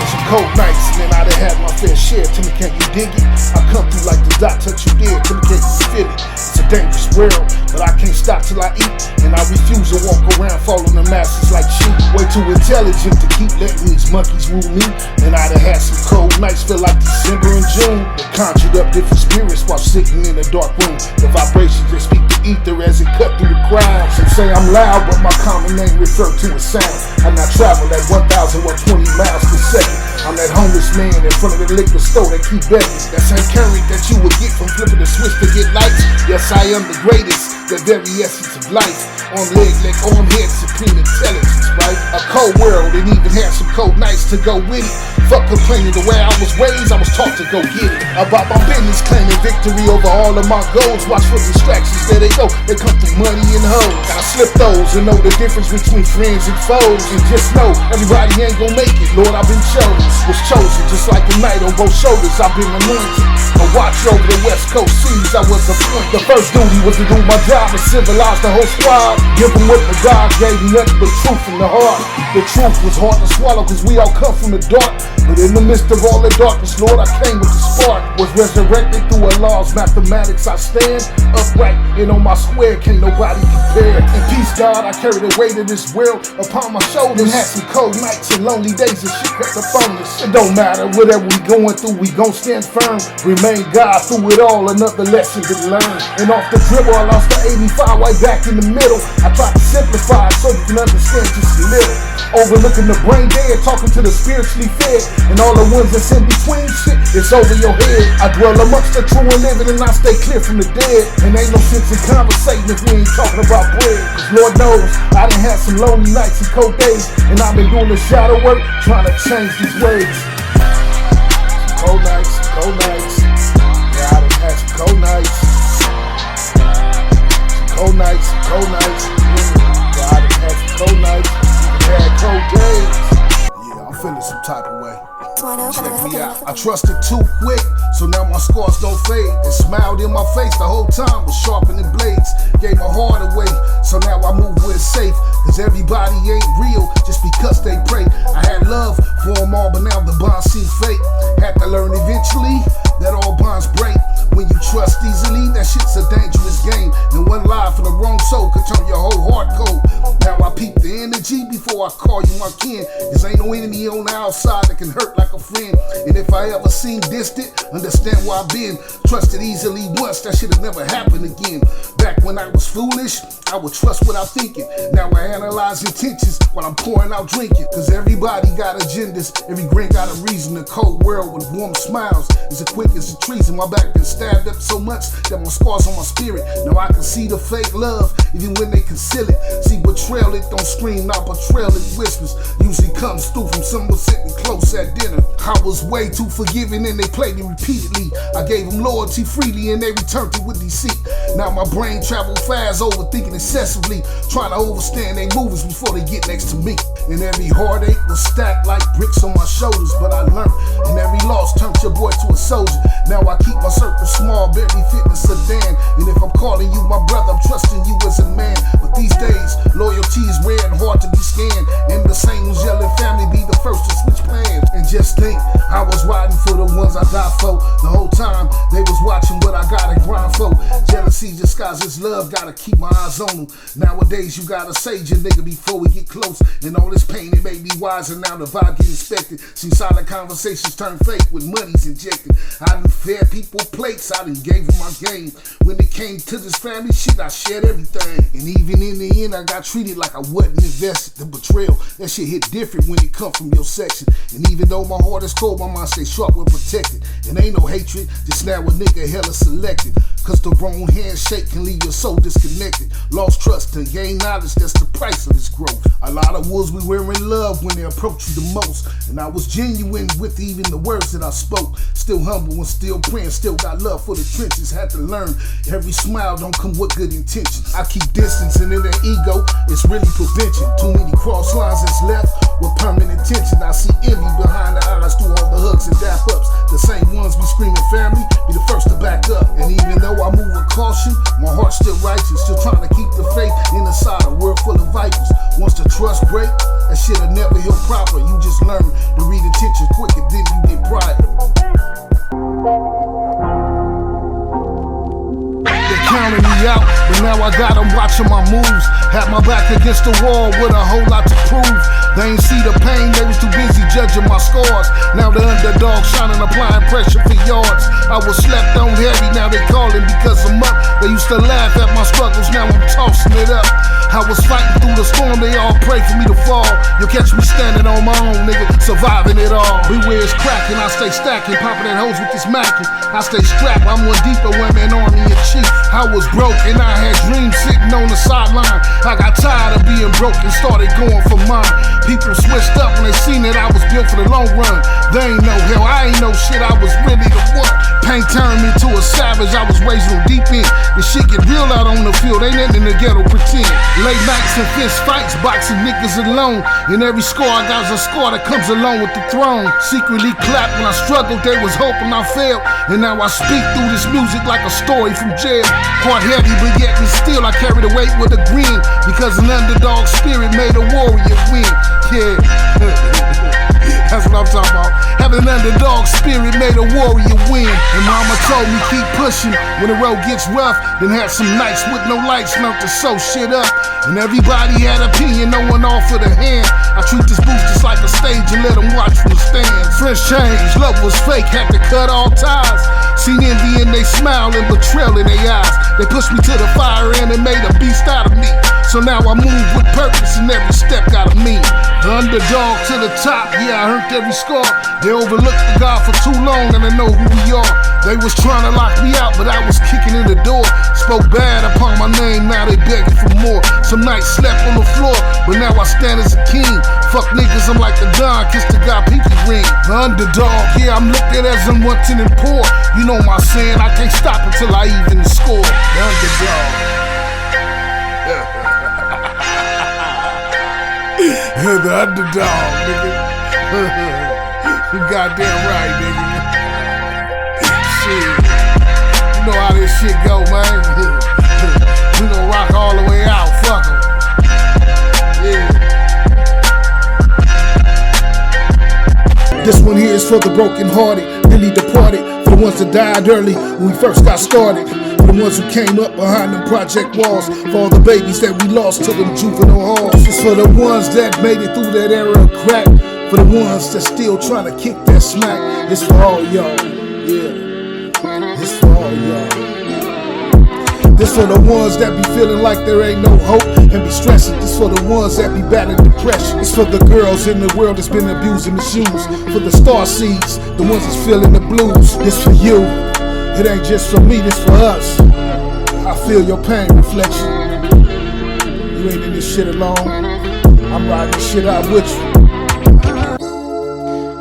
[SPEAKER 2] and some cold nights, and then I done had my fair share. Tell me, can you dig it? I come through like the dot touch you did. Tell me, can you feel it? It's a dangerous world, but I can't stop till I eat. And I refuse to walk around following the masses like sheep. Way too intelligent to keep letting these monkeys rule me. And I done had some cold nights, feel like December and June. They conjured up different spirits while sitting in a dark room. The vibrations that speak to ether as it cut through the crowd. Some say I'm loud, but my common name refer to a sound. And I travel at 1,120 miles per second. I'm that homeless man in front of the liquor store that keep begging. That same current that you would get from flipping the switch to get lights. Yes, I am the greatest, the very essence of life. On leg, arm, head, supreme intelligence, right? A cold world, and even had some cold nights to go with it. Fuck complaining, the way I was raised, I was taught to go get it. About my business, claiming victory over all of my goals. Watch for distractions, there they go. They come through money and hoes. Gotta slip those and know the difference between friends and foes. And just know, everybody ain't gon' make it. Lord, I've been chosen, was chosen, just like a knight on both shoulders. I've been anointed. A watch over the West Coast seas, I was appointed. The first duty was to do my job and civilize the whole squad. Give them what the God gave me, nothing but truth in the heart. The truth was hard to swallow, cause we all come from the dark. But in the midst of all the darkness, Lord, I came with the spark. Was resurrected through Allah's mathematics. I stand upright, and on my square can't nobody compare. In peace, God, I carry the weight of this world upon my shoulders. Had some cold nights and lonely days and shit crept up on us. It don't matter, whatever we going through, we gon' stand firm. Remain God through it all, another lesson to learn. And off the dribble, I lost the 85 right back in the middle. I tried to simplify it so you can understand just a little. Overlooking the brain dead, talking to the spiritually fed. And all the ones that's in between shit, it's over your head. I dwell amongst the true and living, and I stay clear from the dead. And ain't no sense in conversating if we ain't talking about bread. Cause Lord knows, I done had some lonely nights and cold days. And I've been doing the shadow work, trying to change these ways. Cold nights, cold nights. Yeah, I done had some cold nights. Cold nights, cold nights. Yeah, I done had some cold nights. type of way. Check me out. I trusted too quick, so now my scars don't fade. It smiled in my face the whole time, was sharpening blades. Gave my heart away, so now I move where it's safe. Cause everybody ain't real just because they pray. I had love for them all, but now the bonds seem fake. Had to learn eventually that all bonds break. When you trust easily, that shit's a dangerous game. And one lie from the wrong soul could turn your whole heart cold. Now I peep the energy before I call you my kin. Cause ain't no enemy on the outside that can hurt like a friend. And if I ever seem distant, understand where I've been. Trusted easily once, that shit'll never happen again. Back when I was foolish, I would trust without thinking. Now I analyze intentions while I'm pouring out drinking. Cause everybody got agendas, every grin got a reason. The cold world with warm smiles is as quick as a treason. My back been stabbed up so much that my scars on my spirit. Now I can see the fake love, even when they conceal it. See, betrayal, it don't scream, not betrayal, it whispers. Usually comes through from someone sitting close at dinner. I was way too forgiving and they played me repeatedly. I gave them loyalty freely and they returned it with deceit. Now my brain travel fast, overthinking excessively, trying to overstand their moves before they get next to me. And every heartache was stacked like bricks on my shoulders, but I learned, and every loss turned your boy to a soldier. Now I keep my circle small, barely fitting a sedan. And if I'm calling you my brother, I'm trusting you as a man. But these days, loyalty is rare and hard to be scanned. And the same ones yelling family be the first to switch plans. And just think, I was riding for the ones I died for. The whole time, they was watching what I gotta grind for. Jealousy disguises love, gotta keep my eyes on them. Nowadays, you gotta sage your nigga before we get close. And all this pain, it made me wiser, now the vibe get inspected. See, silent conversations turn fake with money's injected. I done fed people plates, I done gave them my game. When it came to this family shit, I shared everything. And even in the end, I got treated like I wasn't invested. The betrayal, that shit hit different when it come from your section. And even though my heart is cold, my mind stay sharp, we're protected. And ain't no hatred, just now a nigga hella selected. Cause the wrong handshake can leave your soul disconnected. Lost trust and gain knowledge, that's the price of this growth. A lot of wolves we were in love when they approach you the most. And I was genuine with even the words that I spoke. Still humble and still praying, still got love for the trenches. Had to learn, every smile don't come with good intentions. I keep distancing in their ego, it's really prevention. Too many cross lines that's left with permanent tension. I see envy behind the eyes through all the hugs and dap ups. The same ones be screaming family, be the first to back up. And even though I move with caution, my heart's still righteous. Still trying to keep the faith inside a world full of vipers. Once the trust break, that shit'll never heal proper. You just learn to read intentions quicker than you get prior. They're counting me out, but now I got them watching my moves. Had my back against the wall with a whole lot to prove. They ain't see the pain, they was too busy judging my scars. Now the underdog shining, applying pressure for yards. I was slept on heavy, now they calling because I'm up. They used to laugh at my struggles, now I'm tossing it up. I was fighting through the storm, they all pray for me to fall. You'll catch me standing on my own, nigga, surviving it all. Beware it's cracking, I stay stacking, popping that hose with this mackin'. I stay strapped, I'm one deeper, women army in chief. I was broke and I had dreams sitting on the sideline. I got tired of being broke and started going for mine. People switched up when they seen that I was built for the long run. They ain't know hell, I ain't know shit, I was really the one. Pain turned me to a savage, I was raised on deep end. The shit get real out on the field, ain't nothing in the ghetto pretend. Late nights and fist fights, boxing niggas alone. And every score I got is a score that comes along with the throne. Secretly clapped when I struggled, they was hoping I failed. And now I speak through this music like a story from jail. Heart heavy, but yet and still I carry the weight with a grin. Because an underdog spirit made a warrior win. Yeah. That's what I'm talking about. Having an underdog spirit made a warrior win. And mama told me keep pushing. When the road gets rough, then had some nights with no lights, learned to sew shit up. And everybody had opinion, no one offered a hand. I treat this booth just like a stage and let them watch from the stands. Friends changed, love was fake, had to cut all ties. Seen envy in they smile and betrayal in their eyes. They pushed me to the fire and it made a beast out of me. So now I move with purpose and every step got a meaning. The underdog to the top, yeah, I earned every scar. They overlooked the God for too long and I know who we are. They was trying to lock me out, but I was kicking in the door. Spoke bad upon my name, now they begging for more. Some nights slept on the floor, but now I stand as a king. Fuck niggas, I'm like the Don, kiss the God pinky ring. The underdog, yeah, I'm looked at as unwanted and poor. You know my saying, I can't stop until I even score. The underdog. The underdog, nigga. You goddamn right, nigga. Shit. You know how this shit go, man. We gon' rock all the way out. Fuck 'em. Yeah. This one here is for the broken-hearted, really departed. For the ones that died early when we first got started. For the ones who came up behind them project walls. For all the babies that we lost to them juvenile halls. It's for the ones that made it through that era of crack. For the ones that still trying to kick that smack. It's for all y'all, yeah. It's for all y'all. This for the ones that be feeling like there ain't no hope and be stressing. This for the ones that be battling depression. It's for the girls in the world that's been abusing the shoes. For the star seeds, the ones that's feeling the blues. This for you. It ain't just for me, this for us. I feel your pain, reflection. You ain't in this shit alone. I'm riding this shit out with you.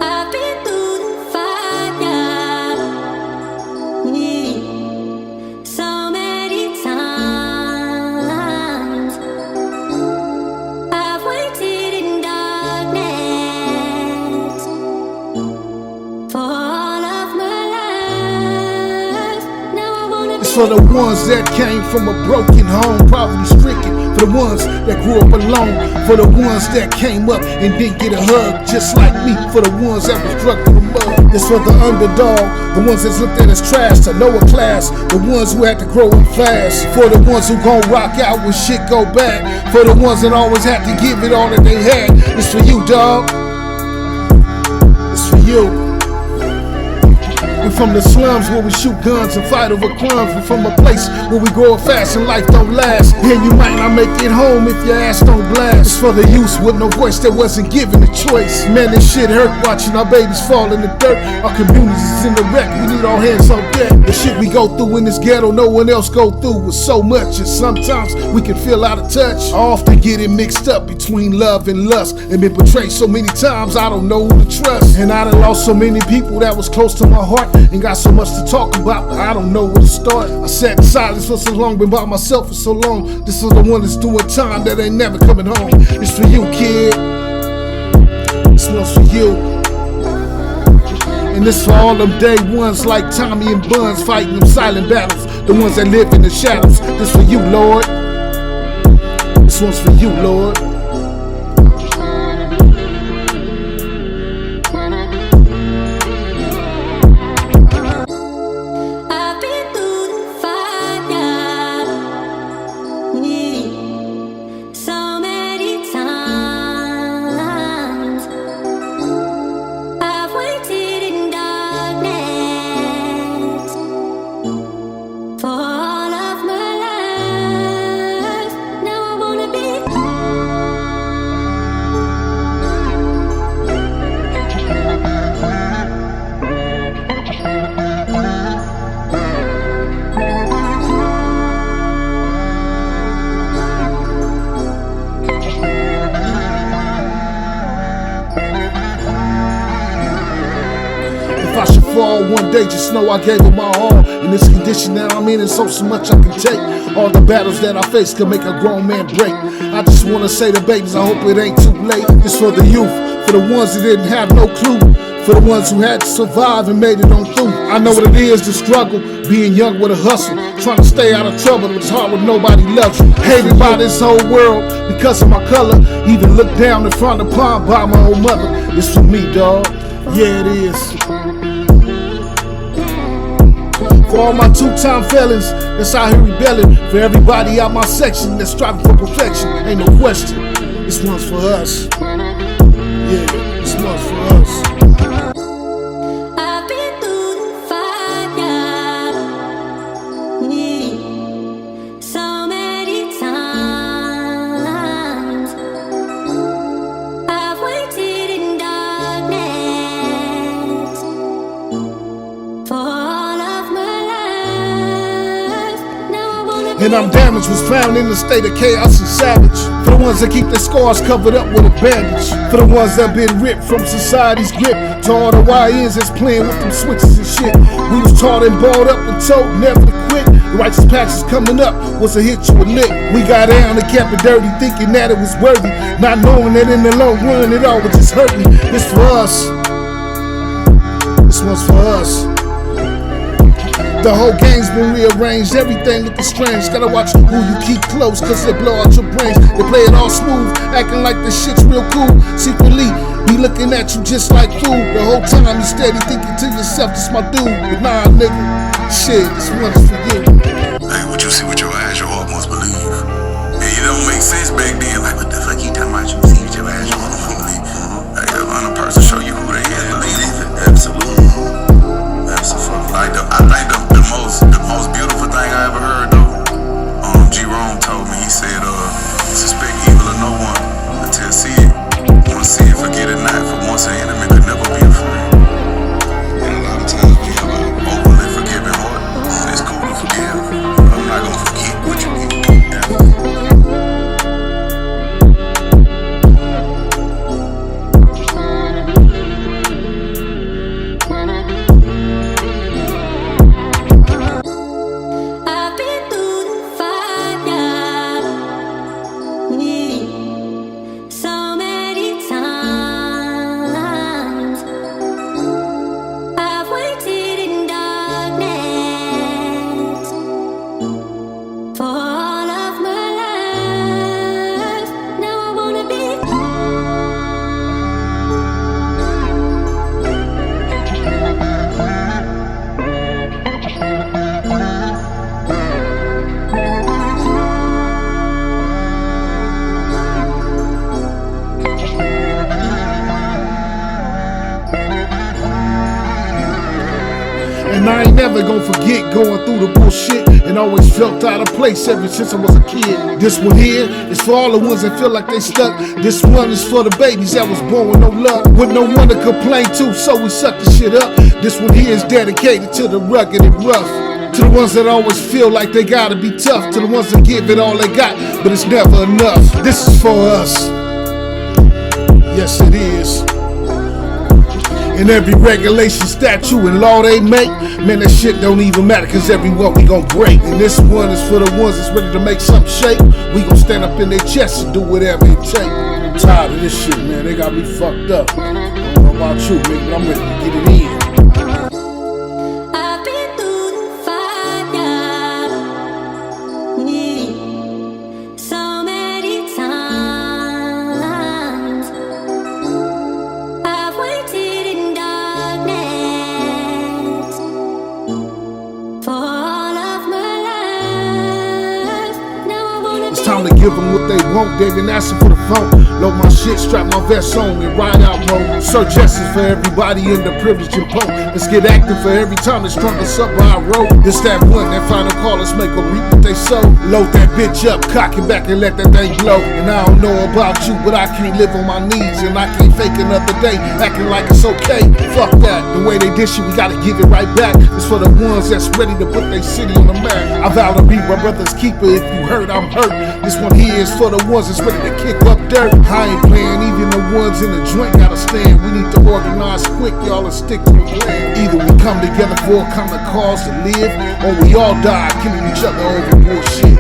[SPEAKER 8] I've been through the fire, yeah, so many times. I've waited in darkness for all of my life. Now I wanna be.
[SPEAKER 2] It's for the ones that came from a broken home, poverty-stricken. For the ones that grew up alone. For the ones that came up and didn't get a hug, just like me. For the ones that was drugged through the mud. It's for the underdog, the ones that's looked at as trash, to lower class. The ones who had to grow up fast. For the ones who gon' rock out when shit go bad. For the ones that always had to give it all that they had. It's for you, dog. It's for you. We're from the slums where we shoot guns and fight over crumbs. We're from a place where we grow up fast and life don't last. And you might not make it home if your ass don't blast. It's for the youth with no voice that wasn't given a choice. Man, this shit hurt watching our babies fall in the dirt. Our communities is in the wreck, we need all hands on deck. The shit we go through in this ghetto, no one else go through with so much. And sometimes we can feel out of touch. I often get it mixed up between love and lust. And been betrayed so many times, I don't know who to trust. And I done lost so many people that was close to my heart. And got so much to talk about, but I don't know where to start. I sat in silence for so long, been by myself for so long. This is the one that's doing time that ain't never coming home. It's for you, kid. This one's for you. And this for all them day ones like Tommy and Buns fighting them silent battles. The ones that live in the shadows. This for you, Lord. This one's for you, Lord. If I should fall one day, just know I gave it my all. In this condition that I'm in, it's so much I can take. All the battles that I face can make a grown man break. I just wanna say to babies, I hope it ain't too late. This for the youth, for the ones that didn't have no clue. For the ones who had to survive and made it on through. I know what it is to struggle, being young with a hustle. Trying to stay out of trouble, but it's hard when nobody loves you. Hated by this whole world because of my color. Even looked down in front of pond by my own mother. It's for me, dog. Yeah, it is. For all my two-time felons that's out here rebelling. For everybody out my section that's striving for perfection. Ain't no question, this one's for us. Yeah, this one's for us.
[SPEAKER 8] I've been through the fire, yeah, so many times. I've waited in darkness for all of my life. Now I wanna be.
[SPEAKER 2] And I'm damaged, was found in a state of chaos and savage. For the ones that keep their scars covered up with a bandage. For the ones that been ripped from society's grip. To all the YNs that's playing with them switches and shit. We was taught and brought up and told never to quit. The righteous patches coming up was a hit you a lick. We got down and kept it dirty, thinking that it was worthy. Not knowing that in the long run it all would just hurt me. It's for us. This one's for us. The whole game's been rearranged, everything looking strange. Gotta watch who you keep close, cause they blow out your brains. They play it all smooth, acting like this shit's real cool. Secretly, be looking at you just like food. The whole time you steady thinking to yourself, this my dude. But nah, nigga, shit, this one's for you.
[SPEAKER 9] Hey, what you see with your eyes, your heart must believe. And it don't make sense back then. Like, what the fuck you talking about? You see with your eyes, your heart must believe. Like, a person show you who they is, believe it. Absolutely. Absolutely. Like, I think the most beautiful thing I ever heard, though, Jerome told me, he said, suspect evil of no one until see it. Want to see it, forget it not. For once an enemy could never be a friend. And a lot of times we have an overly forgiving heart. It's cool to forgive. I'm not gonna forget what you did.
[SPEAKER 8] I've been through the fire, yeah, so many times. I've waited in darkness for all of my life. Now I wanna be.
[SPEAKER 2] And I ain't never gonna forget going through the bullshit and always felt out of place ever since I was a kid. This one here is for all the ones that feel like they stuck. This one is for the babies that was born with no luck, with no one to complain to, so we suck the shit up. This one here is dedicated to the rugged and rough, to the ones that always feel like they gotta be tough, to the ones that give it all they got, but it's never enough. This is for us. Yes, it is. And every regulation, statute, and law they make, man, that shit don't even matter, cause everyone we gon' break. And this one is for the ones that's ready to make something shake. We gon' stand up in their chests and do whatever it take. I'm tired of this shit, man, they got me fucked up. I don't know about you, nigga, but I'm ready to get it in.
[SPEAKER 8] I've been through the fire, yeah, so many times. I've waited in darkness for all of my life. Now I wanna
[SPEAKER 2] It's time to give them what they want, they been asking for the phone. Load my shit, strap my vest on, and ride out mode. Search S's for everybody in the privilege and poke. Let's get active for every time they strung us up by a rope. This that one, that final call, let's make them reap what they sow. Load that bitch up, cock it back and let that thing blow. And I don't know about you, but I can't live on my knees, and I can't fake another day, acting like it's okay. Fuck that, the way they dish it, we gotta give it right back. It's for the ones that's ready to put their city on the map. I vow to be my brother's keeper, if you hurt, I'm hurt. This one here is for the ones that's ready to kick up dirt. I ain't playing, even the ones in the joint gotta stand. We need to organize quick, y'all, and stick to the plan. Either we come together for a common cause to live, or we all die killing each other over bullshit.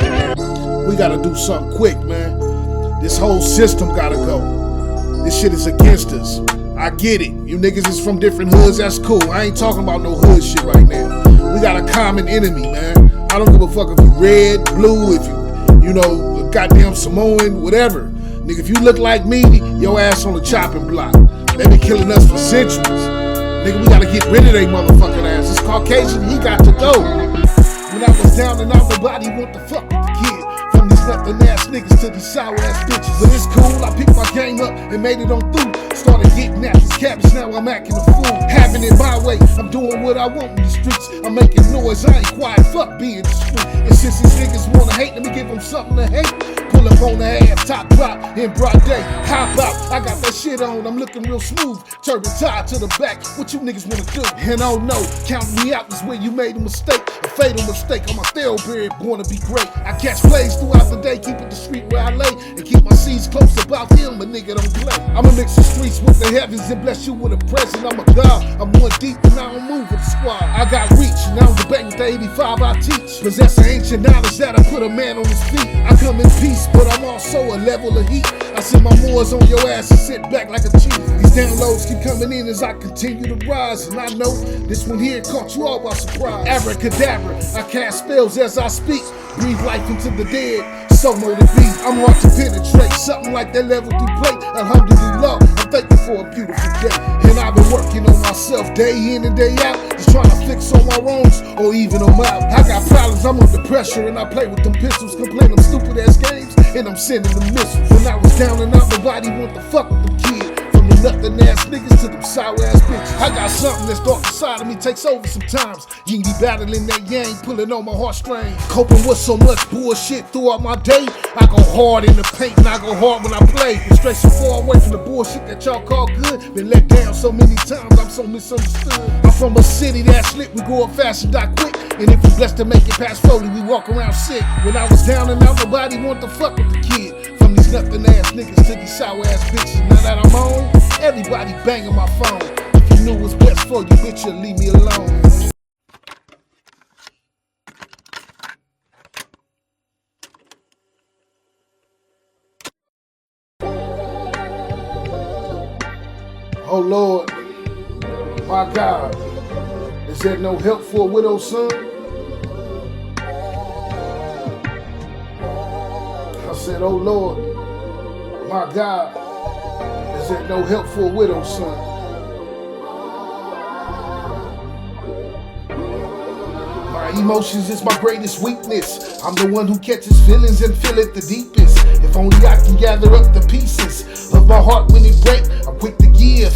[SPEAKER 2] We gotta do something quick, man. This whole system gotta go. This shit is against us. I get it. You niggas is from different hoods, that's cool. I ain't talking about no hood shit right now. We got a common enemy, man. I don't give a fuck if you red, blue, if you know, goddamn Samoan, whatever. Nigga, if you look like me, your ass on the chopping block. They been killing us for centuries. Nigga, we gotta get rid of they motherfucking ass. This Caucasian, he got to go. When I was down and out, nobody want to fuck with the kid. From these nothing ass niggas to these sour ass bitches. But it's cool, I picked my game up and made it on through. Started getting at this cabbage, now I'm acting a fool. Having it my way, I'm doing what I want in the streets. I'm making noise, I ain't quiet, fuck being discreet. And since these niggas wanna hate, let me give them something to hate. Pull up on the ass, top drop, in broad day. Hop out, I got that shit on, I'm looking real smooth. Turban tie to the back, what you niggas wanna do? And oh no, count me out is where you made a mistake. A fatal mistake, I'm a thoroughbred, born to be great. I catch plays throughout the day, keep it the street where I lay. And keep my seeds close about him, but nigga don't play. I'ma mix the streets with the heavens and bless you with a present. I'm a god, I'm one deep and I don't move with the squad. I I got reach, and I'm debating with the 85 I teach. Possess an ancient knowledge that'll put a man on his feet. I come in peace, but I'm also a level of heat. I send my Moors on your ass and sit back like a chief. These downloads keep coming in as I continue to rise, and I know this one here caught you all by surprise. Abracadabra, I cast spells as I speak. Breathe life into the dead, so know the beat. I'm hard to penetrate, something like that level 3 plate. Alhamdulillah, I'm thankful for a beautiful day. And I've been working on myself day in and day out, just trying to fix all my wrongs or even them out. I got problems, I'm under pressure, and I play with them pistols. Complain them stupid ass games, and I'm sending them missiles. When I was down and out, nobody want to fuck with them kids. From the nothing ass niggas to them sour ass bitches. I got something that's dark inside of me, takes over sometimes. You can be battling that yang, pulling on my heartstrings. Coping with so much bullshit throughout my day. I go hard in the paint and I go hard when I play. Been straight so far away from the bullshit that y'all call good. Been let down so many times, I'm so misunderstood. I'm from a city that's lit, we go up fast and die quick. And if we blessed to make it past 40, we walk around sick. When I was down and out, nobody want to fuck with the kid. From these nothing ass niggas to these sour ass bitches. Now that I'm on, everybody banging my phone. If you knew what's best for you, bitch, you'd leave me alone. Oh Lord, my God, is there no help for a widow's son? I said, oh Lord, my God, is there no help for a widow's son? My emotions is my greatest weakness. I'm the one who catches feelings and feel it the deepest. If only I can gather up the pieces of my heart when it break. I'm quick to give,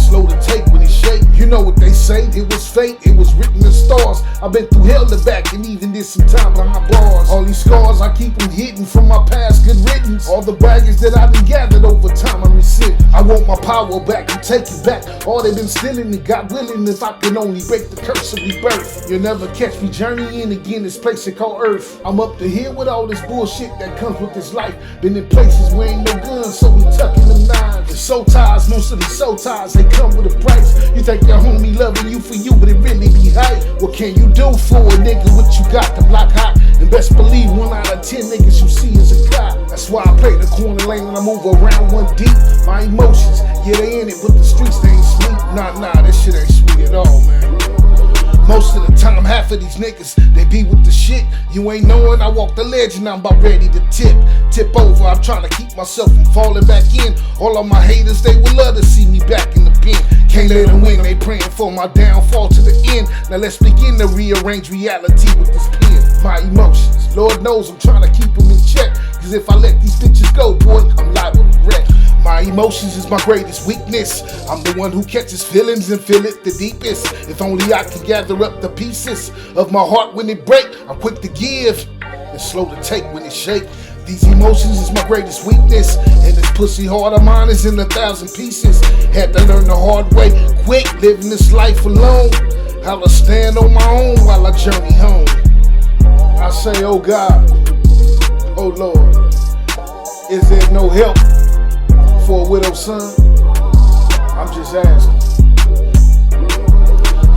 [SPEAKER 2] slow to take when it shake. You know what they say, it was fate, it was written in stars. I've been through hell and back and even did some time behind bars. All these scars, I keep them hidden from my past good riddance. All the baggage that I done gathered over time, I'm resent. I want my power back and take it back. All they been stealing and God willing, if I can only break the curse of rebirth. You'll never catch me journeying again this place they call Earth. I'm up to here with all this bullshit that comes with this life. Been in places where ain't no guns, so we tucking them knives. The soul ties, most of these soul ties, they come with a price. You think your homie loving you for you, but it really be hype. What can you do for a nigga? What you got to block hot? And best believe 1 out of 10 niggas you see is a cop. That's why I play the corner lane when I move around one deep. My emotions, yeah, they in it, but the streets they ain't sweet. Nah, this shit ain't sweet at all, man. Most of the time, half of these niggas, they be with the shit. You ain't knowing I walk the ledge and I'm about ready to tip over. I'm trying to keep myself from falling back in. All of my haters, they would love to see me back in the pen. Can't let them win, they praying for my downfall to the end. Now let's begin to rearrange reality with this pen. My emotions, Lord knows I'm trying to keep them in check. Cause if I let these bitches go, boy, I'm liable to wreck. My emotions is my greatest weakness. I'm the one who catches feelings and feel it the deepest. If only I can gather up the pieces of my heart when it break. I'm quick to give and slow to take when it shake. These emotions is my greatest weakness. And this pussy heart of mine is in 1,000 pieces. Had to learn the hard way, quick, living this life alone. How to stand on my own while I journey home. I say, oh God, oh Lord, is there no help for a widow's son? I'm just asking.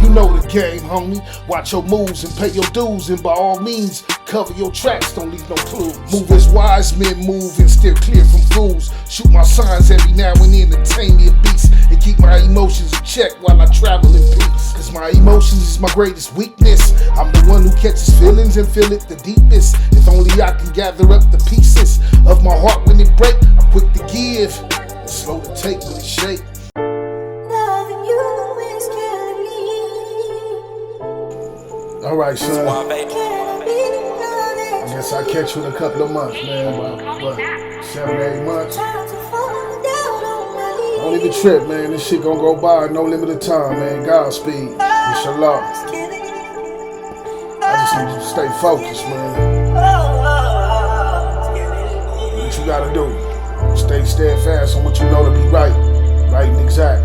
[SPEAKER 2] You know the game, homie. Watch your moves and pay your dues, and by all means, cover your tracks, don't leave no clues. Move as wise men move and steer clear from fools. Shoot my signs every now and then to tame me a beast and keep my emotions in check while I travel in peace. Cause my emotions is my greatest weakness. I'm the one who catches feelings and feel it the deepest. If only I can gather up the pieces of my heart when it break. I'm quick to give and slow to take when it shake. All right, son. I guess I'll catch you in a couple of months, man. About 7 to 8 months. Don't even trip, man. This shit gonna go by in no limited time, man. Godspeed. Inshallah. I just need you to stay focused, man. What you gotta do? Stay steadfast on what you know to be right. Right and exact.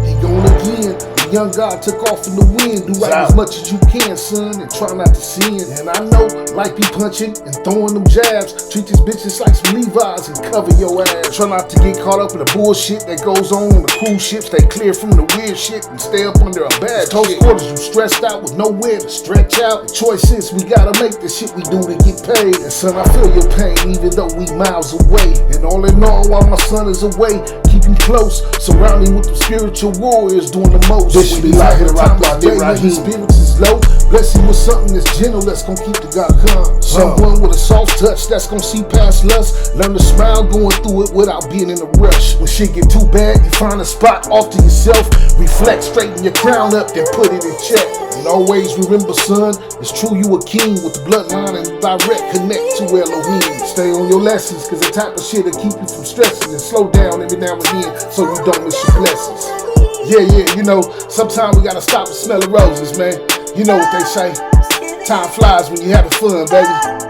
[SPEAKER 2] He gone again. The young God took off in the wind. Do right as much as you can, son, and try not to sin. And I know life be punching and throwing them jabs. Treat these bitches like some Levi's and cover your ass. Try not to get caught up in the bullshit that goes on the cruise ships. Stay clear from the weird shit and stay up under a bad close quarters. You stressed out with nowhere to stretch out. The choice is we gotta make the shit we do to get paid. And son, I feel your pain even though we miles away. And all in all, while my son is away, keep him close, surround him with the spiritual warriors doing the most.
[SPEAKER 5] This should be like here, rock out there, right here.
[SPEAKER 2] Spirits is low. Bless him with something that's gentle that's gonna keep the God calm. Someone with a soft touch that's gonna see past lust. Learn to smile going through it without being in a rush. When shit get too bad, you find a spot off to yourself. Reflect, straighten your crown up, then put it in check. And always remember, son, it's true you a king with the bloodline and direct connect to Elohim. Stay on your lessons, cause the type of shit will keep you from stressing, and slow down every now and then so you don't miss your blessings. Yeah, you know, sometimes we gotta stop and smell the roses, man. You know what they say, time flies when you having fun, baby.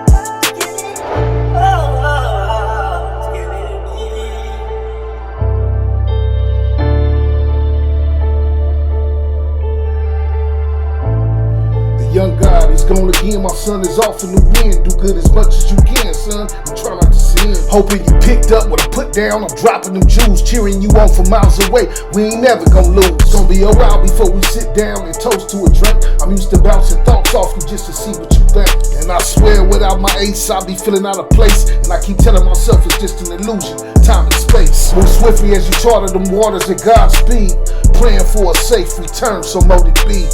[SPEAKER 2] Young God is gone again, my son is off in the wind. Do good as much as you can, son, and try not to sin. Hoping you picked up what I put down, I'm dropping them jewels, cheering you on from miles away. We ain't never gonna lose. Gonna be a while before we sit down and toast to a drink. I'm used to bouncing thoughts off you just to see what you think. And I swear without my ace, I'll be feeling out of place. And I keep telling myself it's just an illusion, time and space. Move swiftly as you charter them waters at God's speed. Praying for a safe return, so mote it be.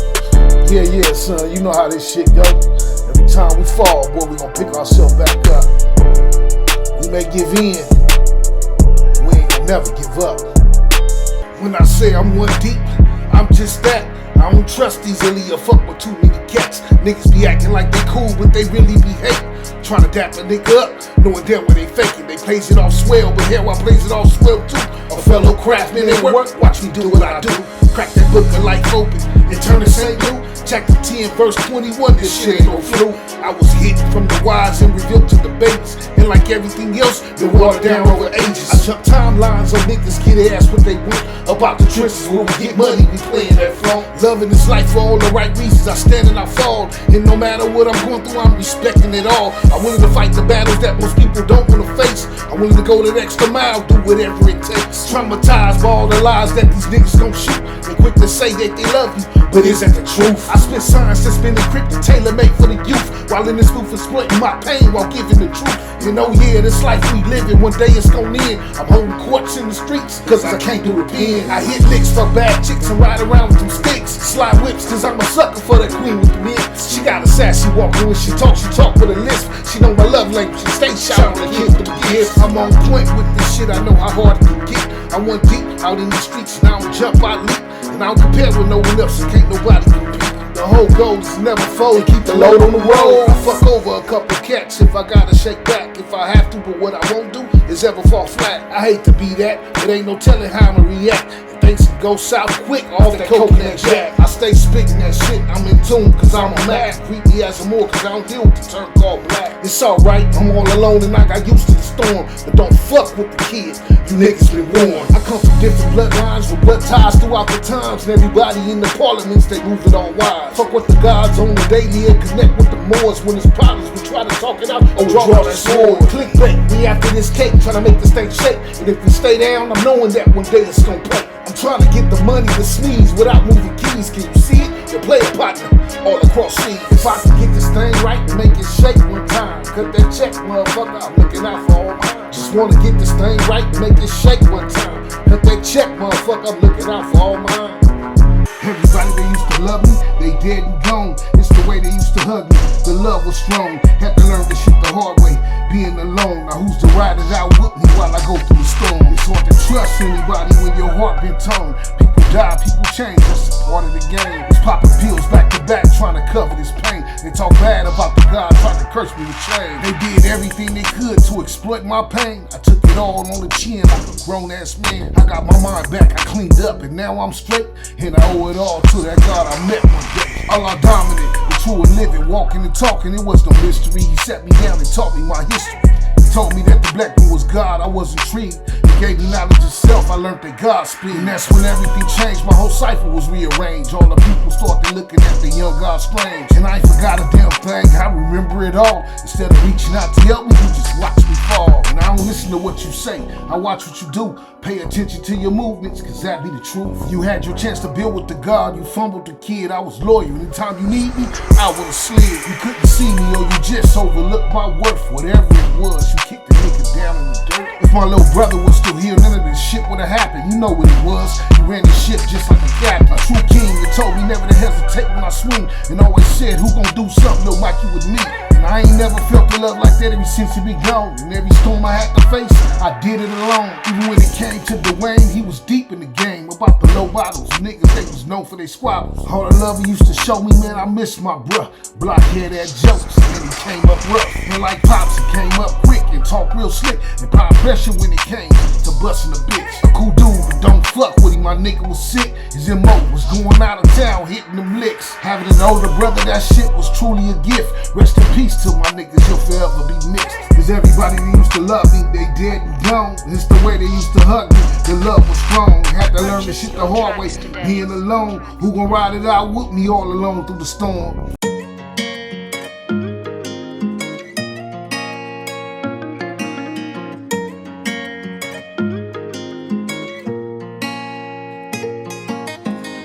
[SPEAKER 2] Yeah, son, you know how this shit go. Every time we fall, boy, we gon' pick ourselves back up. We may give in, we ain't gon' never give up. When I say I'm one deep, I'm just that. I don't trust easily or fuck with too many cats. Niggas be acting like they cool, but they really be hating. Trying to dap a nigga up, knowing damn well they faking. They plays it off swell, but hell, I plays it off swell too. A fellow craftsman at work, watch me do what I do. Crack that book of life open and turn it St. Luke. Chapter 10, verse 21, this shit ain't no fluke. I was hidden from the wise and revealed to the babies. And like everything else, been watered down over ages. I jump timelines on niggas, get their ass what they want. About the trenches where we get money, we playing that flaunt. Loving this life for all the right reasons, I stand and I fall. And no matter what I'm going through, I'm respecting it all. I'm willing to fight the battles that most people don't want to face. I'm willing to go the extra mile, do whatever it takes. Traumatized by all the lies that these niggas gon' shoot. And quick to say that they love you, but is that the truth? I spit science that's been encrypted, tailor-made for the youth. While in this booth exploiting my pain while giving the truth. You know, yeah, this life we living, one day it's gon' end. I'm holding courts in the streets, cause I can't do the pen. I hit licks for bad chicks and ride around with them sticks. Slide whips, cause I'm a sucker for that queen with the men. She got a sassy walk, when she talk with a lisp. She know my love language, she stay shouting the kids with the gifts. I'm on point with this shit, I know how hard it can get. I went deep out in the streets, and I don't jump, I leap. And I don't compare with no one else, so can't nobody compete. The whole goal is never fold, keep the load on the road. I fuck over a couple cats if I gotta shake back, if I have to, but what I won't do is ever fall flat. I hate to be that, but ain't no telling how I'ma react. Things can go south quick off that coconut jack. I stay spitting that shit, I'm in tune cause I'm a Mac. Greet me as a more cause I don't deal with the term called black. It's alright, I'm all alone and I got used to the storm. But don't fuck with the kids, you niggas been warned. I come from different bloodlines with blood ties throughout the times. And everybody in the parliaments, they move it all wide. Fuck with the gods on the daily and connect with the Moors. When it's problems, we try to talk it out or draw that sword. Clickbait, we after this cake, trying to make this thing shake. And if we stay down, I'm knowing that one day it's gonna pay. I'm trying to get the money to sneeze without moving keys. Can you see it? The player partner all across seas. If I can get this thing right and make it shake one time, cut that check, motherfucker, I'm looking out for all mine. Just wanna get this thing right and make it shake one time. Cut that check, motherfucker, I'm looking out for all mine. Everybody that used to love me, they dead and gone. It's the way they used to hug me. The love was strong. Had to learn this shit the hard way. Being alone. Now who's the ride it out with me while I go through the storm? It's hard to trust anybody when your heart been torn. People die, people change. That's a part of the game. It's popping pills back to back, trying to cover this pain. They talk bad about the God, trying to curse me with change. They did everything they could to exploit my pain. I took it all on the chin like a grown ass man. I got my mind back, I cleaned up, and now I'm straight. And I owe it all to that God I met one day. Allah dominant, the true and living, walking and talking. It was no mystery. He sat me down and taught me my history. He told me that the black one was God. I was intrigued. He gave me knowledge of self, I learned that God speak. And that's when everything changed, my whole cipher was rearranged. All the people started looking at the young God strange. And I ain't forgot a damn thing, I remember it all. Instead of reaching out to help me, you just watch me fall. And I don't listen to what you say, I watch what you do. Pay attention to your movements, cause that be the truth. You had your chance to build with the God, you fumbled the kid, I was loyal. Anytime you need me, I would've slid. You couldn't see me or you just overlooked my worth. Whatever it was, you kicked the nigga down in the dirt. If my little brother was still here, none of this shit would've happened. You know what it was, you ran the ship just like a captain. A true king that told me never to hesitate when I swing. And always said, who gon' do something, no Mikey with me. And I ain't never felt the love like that ever since it been gone. And every storm I had to face, I did it alone. Even when it came to Dwayne, he was deep in the game. About the low bottles, niggas, they was known for their squabbles. All the love he used to show me, man, I miss my bruh. Blockhead had jokes, and he came up rough. And like Pops, he came up quick and talked real slick. And apply pressure when it came to busting a bitch. A cool dude, but don't fuck with him, my nigga was sick. His MO was going out of town, hitting them licks. Having an older brother, that shit was truly a gift. Rest in peace to my niggas, you'll forever be missed. Cause everybody that used to love me, they dead and gone. It's the way they used to hug me, the love was strong. Had to learn this shit the hard way, being alone. Who gon' ride it out with me all alone through the storm?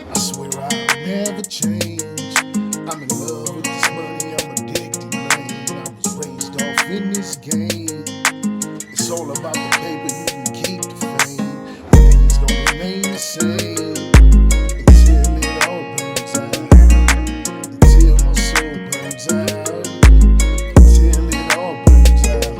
[SPEAKER 2] I swear I'll never change. I'm in love with this money, I'm addicted, man. I was raised off in this game. It's all about the paper, you can keep the fame. Things don't remain the same until it all burns out. Until my soul burns out. Until it all burns out.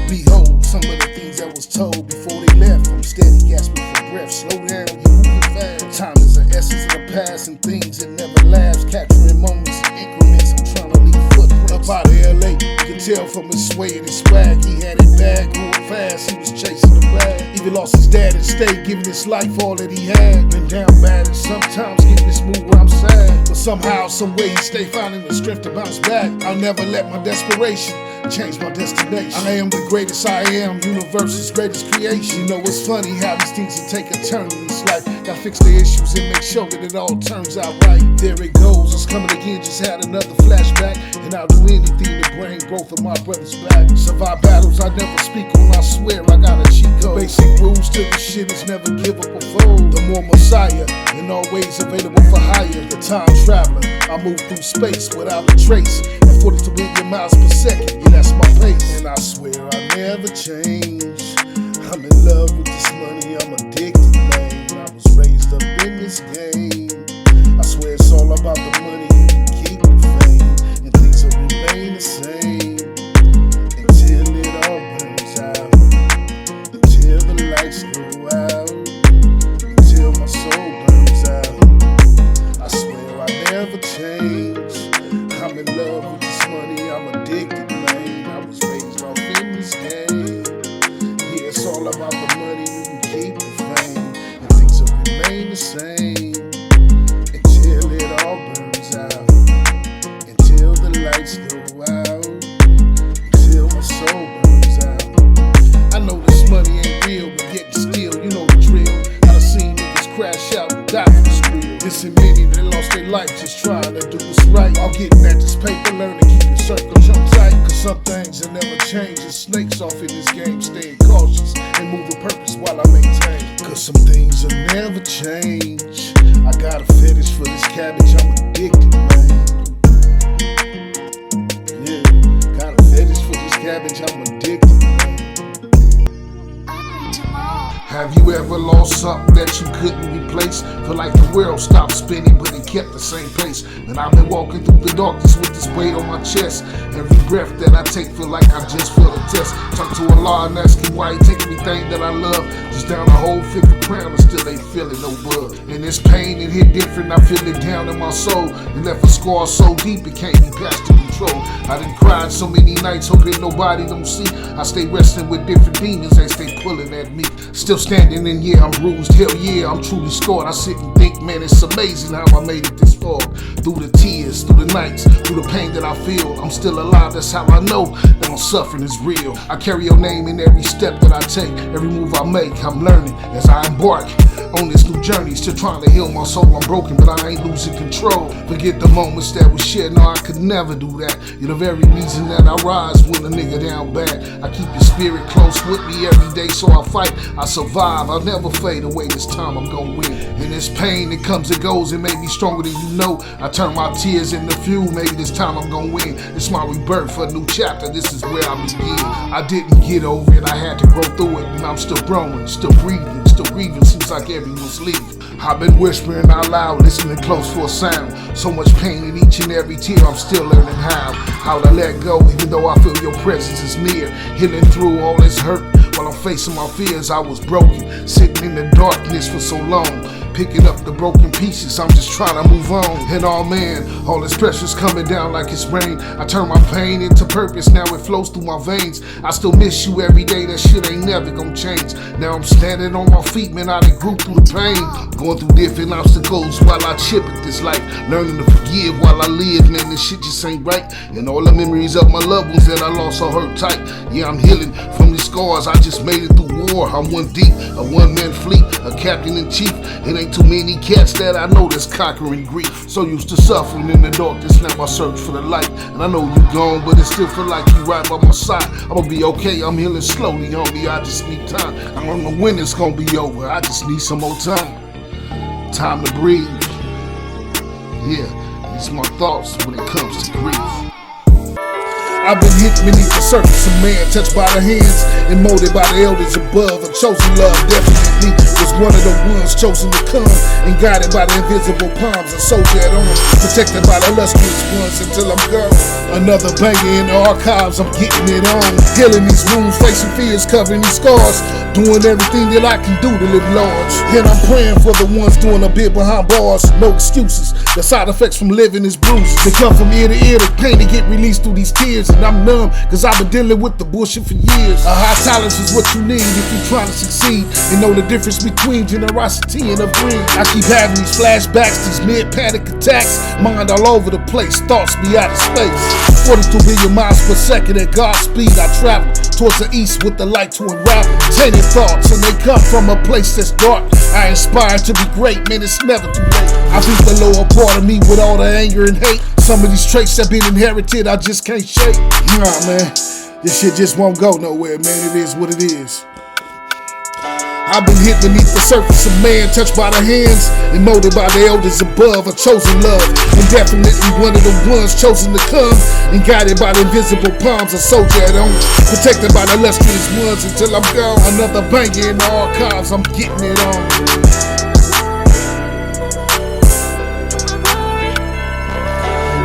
[SPEAKER 2] Behold, some of the things that was told before they left. I'm steady gasping for breath. Slow down, you moving fast. Time is the essence of the past and things that never last. Capturing moments and increments, I'm trying to leave footprints. Up out of LA, you can tell from his sway and his swag. He had it bad, going fast, he was chasing the bag. Even lost his dad and stayed giving his life all that he had. Been down bad and sometimes getting this move where I'm sad. But somehow, some way he stay finding the strength to bounce back. I'll never let my desperation change my destination. I am the greatest I am, universe's greatest creation. You know it's funny how these things will take a turn in this life. Gotta fix the issues and make sure that it all turns out right. There it goes, it's coming again, just had another flashback. And I'll do anything to bring both of my brothers back. Survive battles I never speak on, I swear I got a cheat code. Basic rules to the shit is never give up or fold. The more Messiah, and always available for hire. The time traveler, I move through space without a trace. At 42 million miles per second, yeah, that's my pace. And I swear I never change. I'm in love with this money, I'm addicted, man. I was raised up in this game. I swear it's all about the money, you can keep the fame. And things will remain the same until it all burns out. Until the lights go out. Until my soul burns out. I swear I never change. I'm in love with this money, I'm addicted, man. I was raised off in this game. Yeah, it's all about the money, you can keep the fame. And things will remain the same until it all burns out. Until the lights go out. Until my soul burns out. I know this money ain't real, but yet still, you know the drill. I done seen niggas crash out and die for this real. This and many that lost their life just trying to do what's right. While getting at this paper, learn to keep your circle jump tight. Cause some things will never change. And snakes off in this game, staying cautious and move with purpose while I maintain. Cause some things will never change. I got a fetish for this cabbage, I'm addicted, man. Yeah, got a fetish for this cabbage, I'm addicted, man. Have you ever lost something that you couldn't replace? Feel like the world stopped spinning, but it kept the same pace. And I've been walking through the darkness with this weight on my chest. Every breath that I take feel like I just failed a test. Talk to Allah and ask him why he take everything that I love. Just down a whole 50 crown and still ain't feeling no bug. And this pain, it hit different, I feel it down in my soul. It left a scar so deep it can't be past the control. I done cried so many nights hoping nobody don't see. I stay wrestling with different demons, they stay pulling at me. Still standing and yeah, I'm bruised, hell yeah, I'm truly scarred. I sit and think, man, it's amazing how I made it this far. fog. Through the tears, through the nights, through the pain that I feel, I'm still alive, that's how I know that my suffering is real. I carry your name in every step that I take, every move I make, I'm learning as I embark on this new journey. Still trying to heal my soul, I'm broken, but I ain't losing control. Forget the moments that we shared, no, I could never do that. You're the very reason that I rise when a nigga down bad. I keep your spirit close with me every day, so I fight, I survive, I'll never fade away. This time I'm gonna win. And this pain that comes and goes, it made me stronger than you know. I turn my tears into fuel, maybe this time I'm gonna win. It's my rebirth for a new chapter, this is where I begin. I didn't get over it, I had to grow through it, and I'm still growing, still breathing, still grieving, seems like everyone's leaving. I've been whispering out loud, listening close for a sound. So much pain in each and every tear, I'm still learning how to let go, even though I feel your presence is near. Healing through all this hurt, while I'm facing my fears. I was broken, sitting in the darkness for so long, picking up the broken pieces, I'm just trying to move on. And oh man, all this pressure's coming down like it's rain. I turn my pain into purpose, now it flows through my veins. I still miss you every day, that shit ain't never gonna change. Now I'm standing on my feet, man, I done grew through the pain. Going through different obstacles while I chip at this life. Learning to forgive while I live, man, this shit just ain't right. And all the memories of my loved ones that I lost are hurt tight. Yeah, I'm healing from these scars, I just made it through war. I'm one deep, a one-man fleet, a captain in chief. It ain't too many cats that I know that's conquering grief. So used to suffering in the darkness, now I search for the light. And I know you gone, but it still feel like you right by my side. I'ma be okay, I'm healing slowly, homie, I just need time. I don't know when it's gonna be over, I just need some more time. Time to breathe. Yeah, these my thoughts when it comes to grief. I've been hit beneath the surface of man, touched by the hands and molded by the elders above. A chosen love definitely was one of the ones chosen to come and guided by the invisible palms. A soldier at arms, protected by the illustrious ones until I'm gone. Another banger in the archives, I'm getting it on. Healing these wounds, facing fears, covering these scars. Doing everything that I can do to live large. And I'm praying for the ones doing a bit behind bars. No excuses, the side effects from living is bruises. They come from ear to ear, the pain to get released through these tears. And I'm numb, cause I've been dealing with the bullshit for years. A high tolerance is what you need if you're trying to succeed. And know the difference between generosity and a greed. I keep having these flashbacks, these mid-panic attacks. Mind all over the place, thoughts be out of space. 42 billion miles per second at God's speed, I travel towards the east with the light to unravel. Tainted thoughts, and they come from a place that's dark. I aspire to be great, man, it's never too late. I beat the lower part of me with all the anger and hate. Some of these traits have been inherited, I just can't shake. Nah, man, this shit just won't go nowhere, man, it is what it is. I've been hit beneath the surface of man, touched by the hands and molded by the elders above. A chosen love, and definitely one of the ones chosen to come and guided by the invisible palms. A soldier at home, protected by the illustrious ones until I'm gone. Another banger in the archives, I'm getting it on.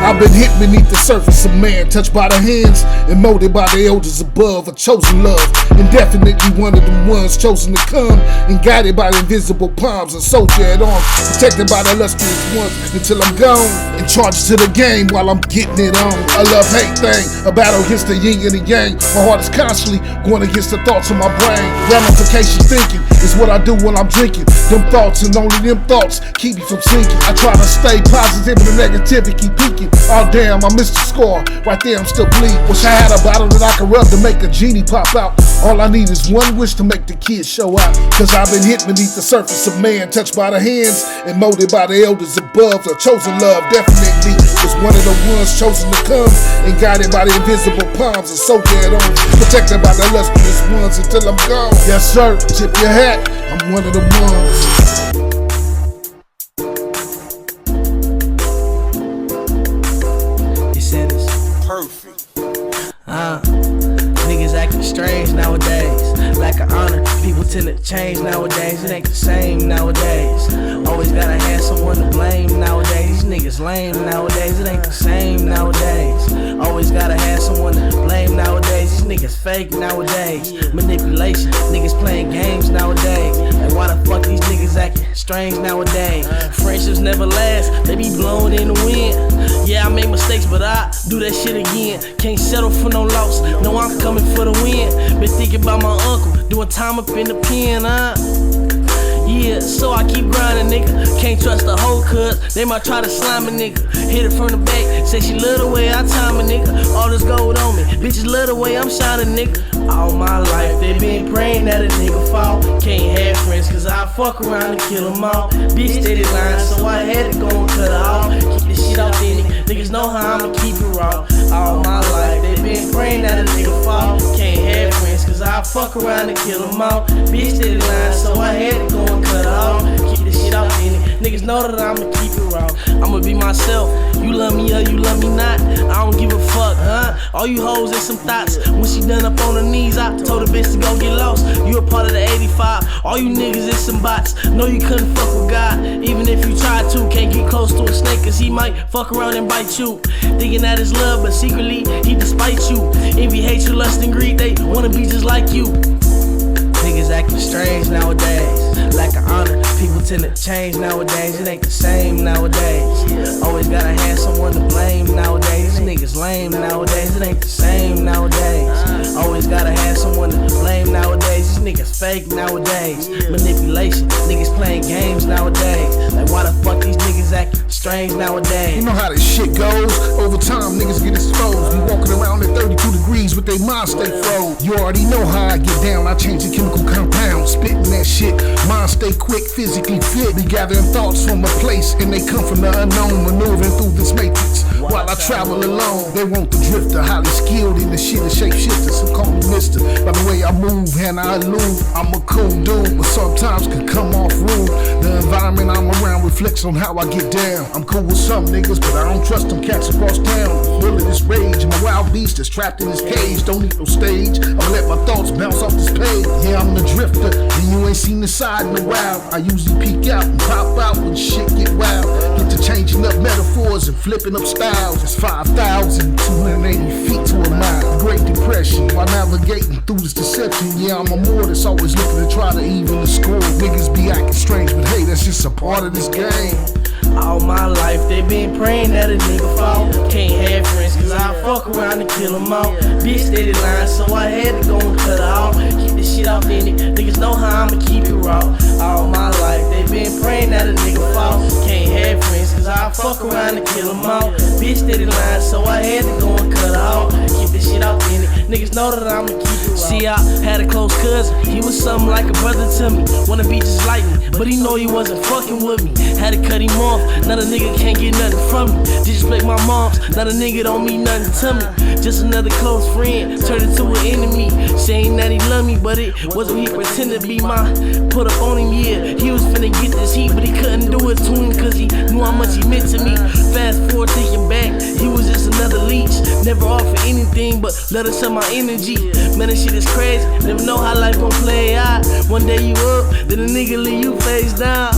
[SPEAKER 2] I've been hit beneath the surface of man, touched by the hands and molded by the elders above. A chosen love, and definitely one of the ones chosen to come and guided by the invisible palms. A soldier at arms, protected by the illustrious ones until I'm gone. And charged to the game while I'm getting it on. A love-hate thing, a battle against the yin and the yang. My heart is constantly going against the thoughts of my brain. Ramification thinking is what I do when I'm drinking. Them thoughts and only them thoughts keep me from sinking. I try to stay positive and the negativity keep peaking. Oh damn, I missed the score. Right there, I'm still bleeding. Wish I had a bottle that I could rub to make a genie pop out. All I need is one wish to make the kids show out. Cause I've been hit beneath the surface of man, touched by the hands and molded by the elders above. A chosen love definitely was one of the ones chosen to come and guided by the invisible palms. A soldier at arms, protected by the illustrious ones until I'm gone. Yes sir, tip your hat, I'm one of the ones.
[SPEAKER 5] Niggas acting strange nowadays. Lack of honor, people tend to change nowadays. It ain't the same nowadays. Always gotta have someone to blame nowadays. These niggas lame nowadays. It ain't the same nowadays. Always gotta have someone to blame nowadays. These niggas fake nowadays. Manipulation, niggas playing games nowadays. Like why the fuck these niggas acting strange nowadays? Friendships never last, they be blown in the wind. Yeah, I make mistakes, but I do that shit again. Can't settle for no loss, no I'm coming for the win. Been thinking about my uncle, doing time up in the pen, Yeah, Yeah, so I keep grinding, nigga. Can't trust the whole cuz they might try to slime a nigga. Hit it from the back, say she love the way I time a nigga. All this gold on me, bitches love the way I'm shining, nigga. All my life they been praying that a nigga fall. Can't have friends cause I fuck around and kill them all. Bitch steady lying, so I had to go and cut her off. Keep this shit authentic, niggas know how I'ma keep it raw. All my life they been praying that a nigga fall. Can't have friends cause I fuck around and kill them all. Bitch steady lying, so I had to go and cut her off. Keep this shit authentic, niggas know that I'ma keep it raw. I'ma be myself, you love me or you love me not. I don't give a fuck, huh? All you hoes and some thoughts. When she done up on her knees, I told the bitch to go get lost. You a part of the 85, all you niggas is some bots. No, you couldn't fuck with God, even if you tried to. Can't get close to a snake cause he might fuck around and bite you. Thinking that it's love, but secretly he despite you. Envy, hate you, lust and greed, they wanna be just like you. Niggas acting strange nowadays, lack of honor. People tend to change nowadays, it ain't the same nowadays. Always gotta have someone to blame nowadays. These niggas lame nowadays, it ain't the same nowadays. Always gotta have someone to blame nowadays. These niggas fake nowadays. Manipulation, niggas playing games nowadays. Like why the fuck these niggas acting strange nowadays?
[SPEAKER 2] You know how this shit goes. Over time, niggas get exposed. Be walking around at 32 degrees with their mind stay froze. You already know how I get down. I change the chemical compound, spitting that shit. Mind stay quick, physically fit. Be gathering thoughts from a place, and they come from the unknown, maneuvering through this matrix. While I travel alone, they want the drifter, highly skilled in the shit, a shapeshifter. So call me mister. By the way I move and I elude, I'm a cool dude, but sometimes can come off rude. The environment I'm around reflects on how I get down. I'm cool with some niggas, but I don't trust them cats across town. Full of this rage, and my wild beast is trapped in his cage. Don't need no stage, I'ma let my thoughts bounce off this page. Yeah, I'm the drifter, and you ain't seen the side in a while. I usually peek out and pop out when shit get wild. Get to changing up metaphors and flipping up styles. It's 5,280 feet to a mile. Great Depression, while navigating through this deception. Yeah, I'm a mortis, always looking to try to even the score. Niggas be acting strange, but hey, that's just a part of this game.
[SPEAKER 5] All my life they been praying that a nigga fall. Can't have friends cause I fuck around and kill them all. Bitch steady lying, so I had to go and cut her off. Keep this shit authentic, niggas know how I'ma keep it raw. All my life they been praying that a nigga fall. Can't have friends cause I fuck around and kill them all. Bitch steady lying, so I had to go and cut her off. Keep this shit authentic, niggas know that I'ma keep it raw. See, I had a close cousin, he was something like a brother to me. Wanna be just like me, but he know he wasn't fucking with me. Had to cut him off, now the nigga can't get nothing from me. Disrespect my moms, now the nigga don't mean nothing to me. Just another close friend, turned into an enemy. Saying that he loved me, but it wasn't what he pretended to be. My put up on him, yeah, he was finna get this heat, but he couldn't do it to him cause he knew how much he meant to me. Fast forward, thinking back, he was just another leech. Never offer anything but let us have my energy. Man, this shit is crazy, never know how life gon' play out. One day you up, then a nigga leave you face down.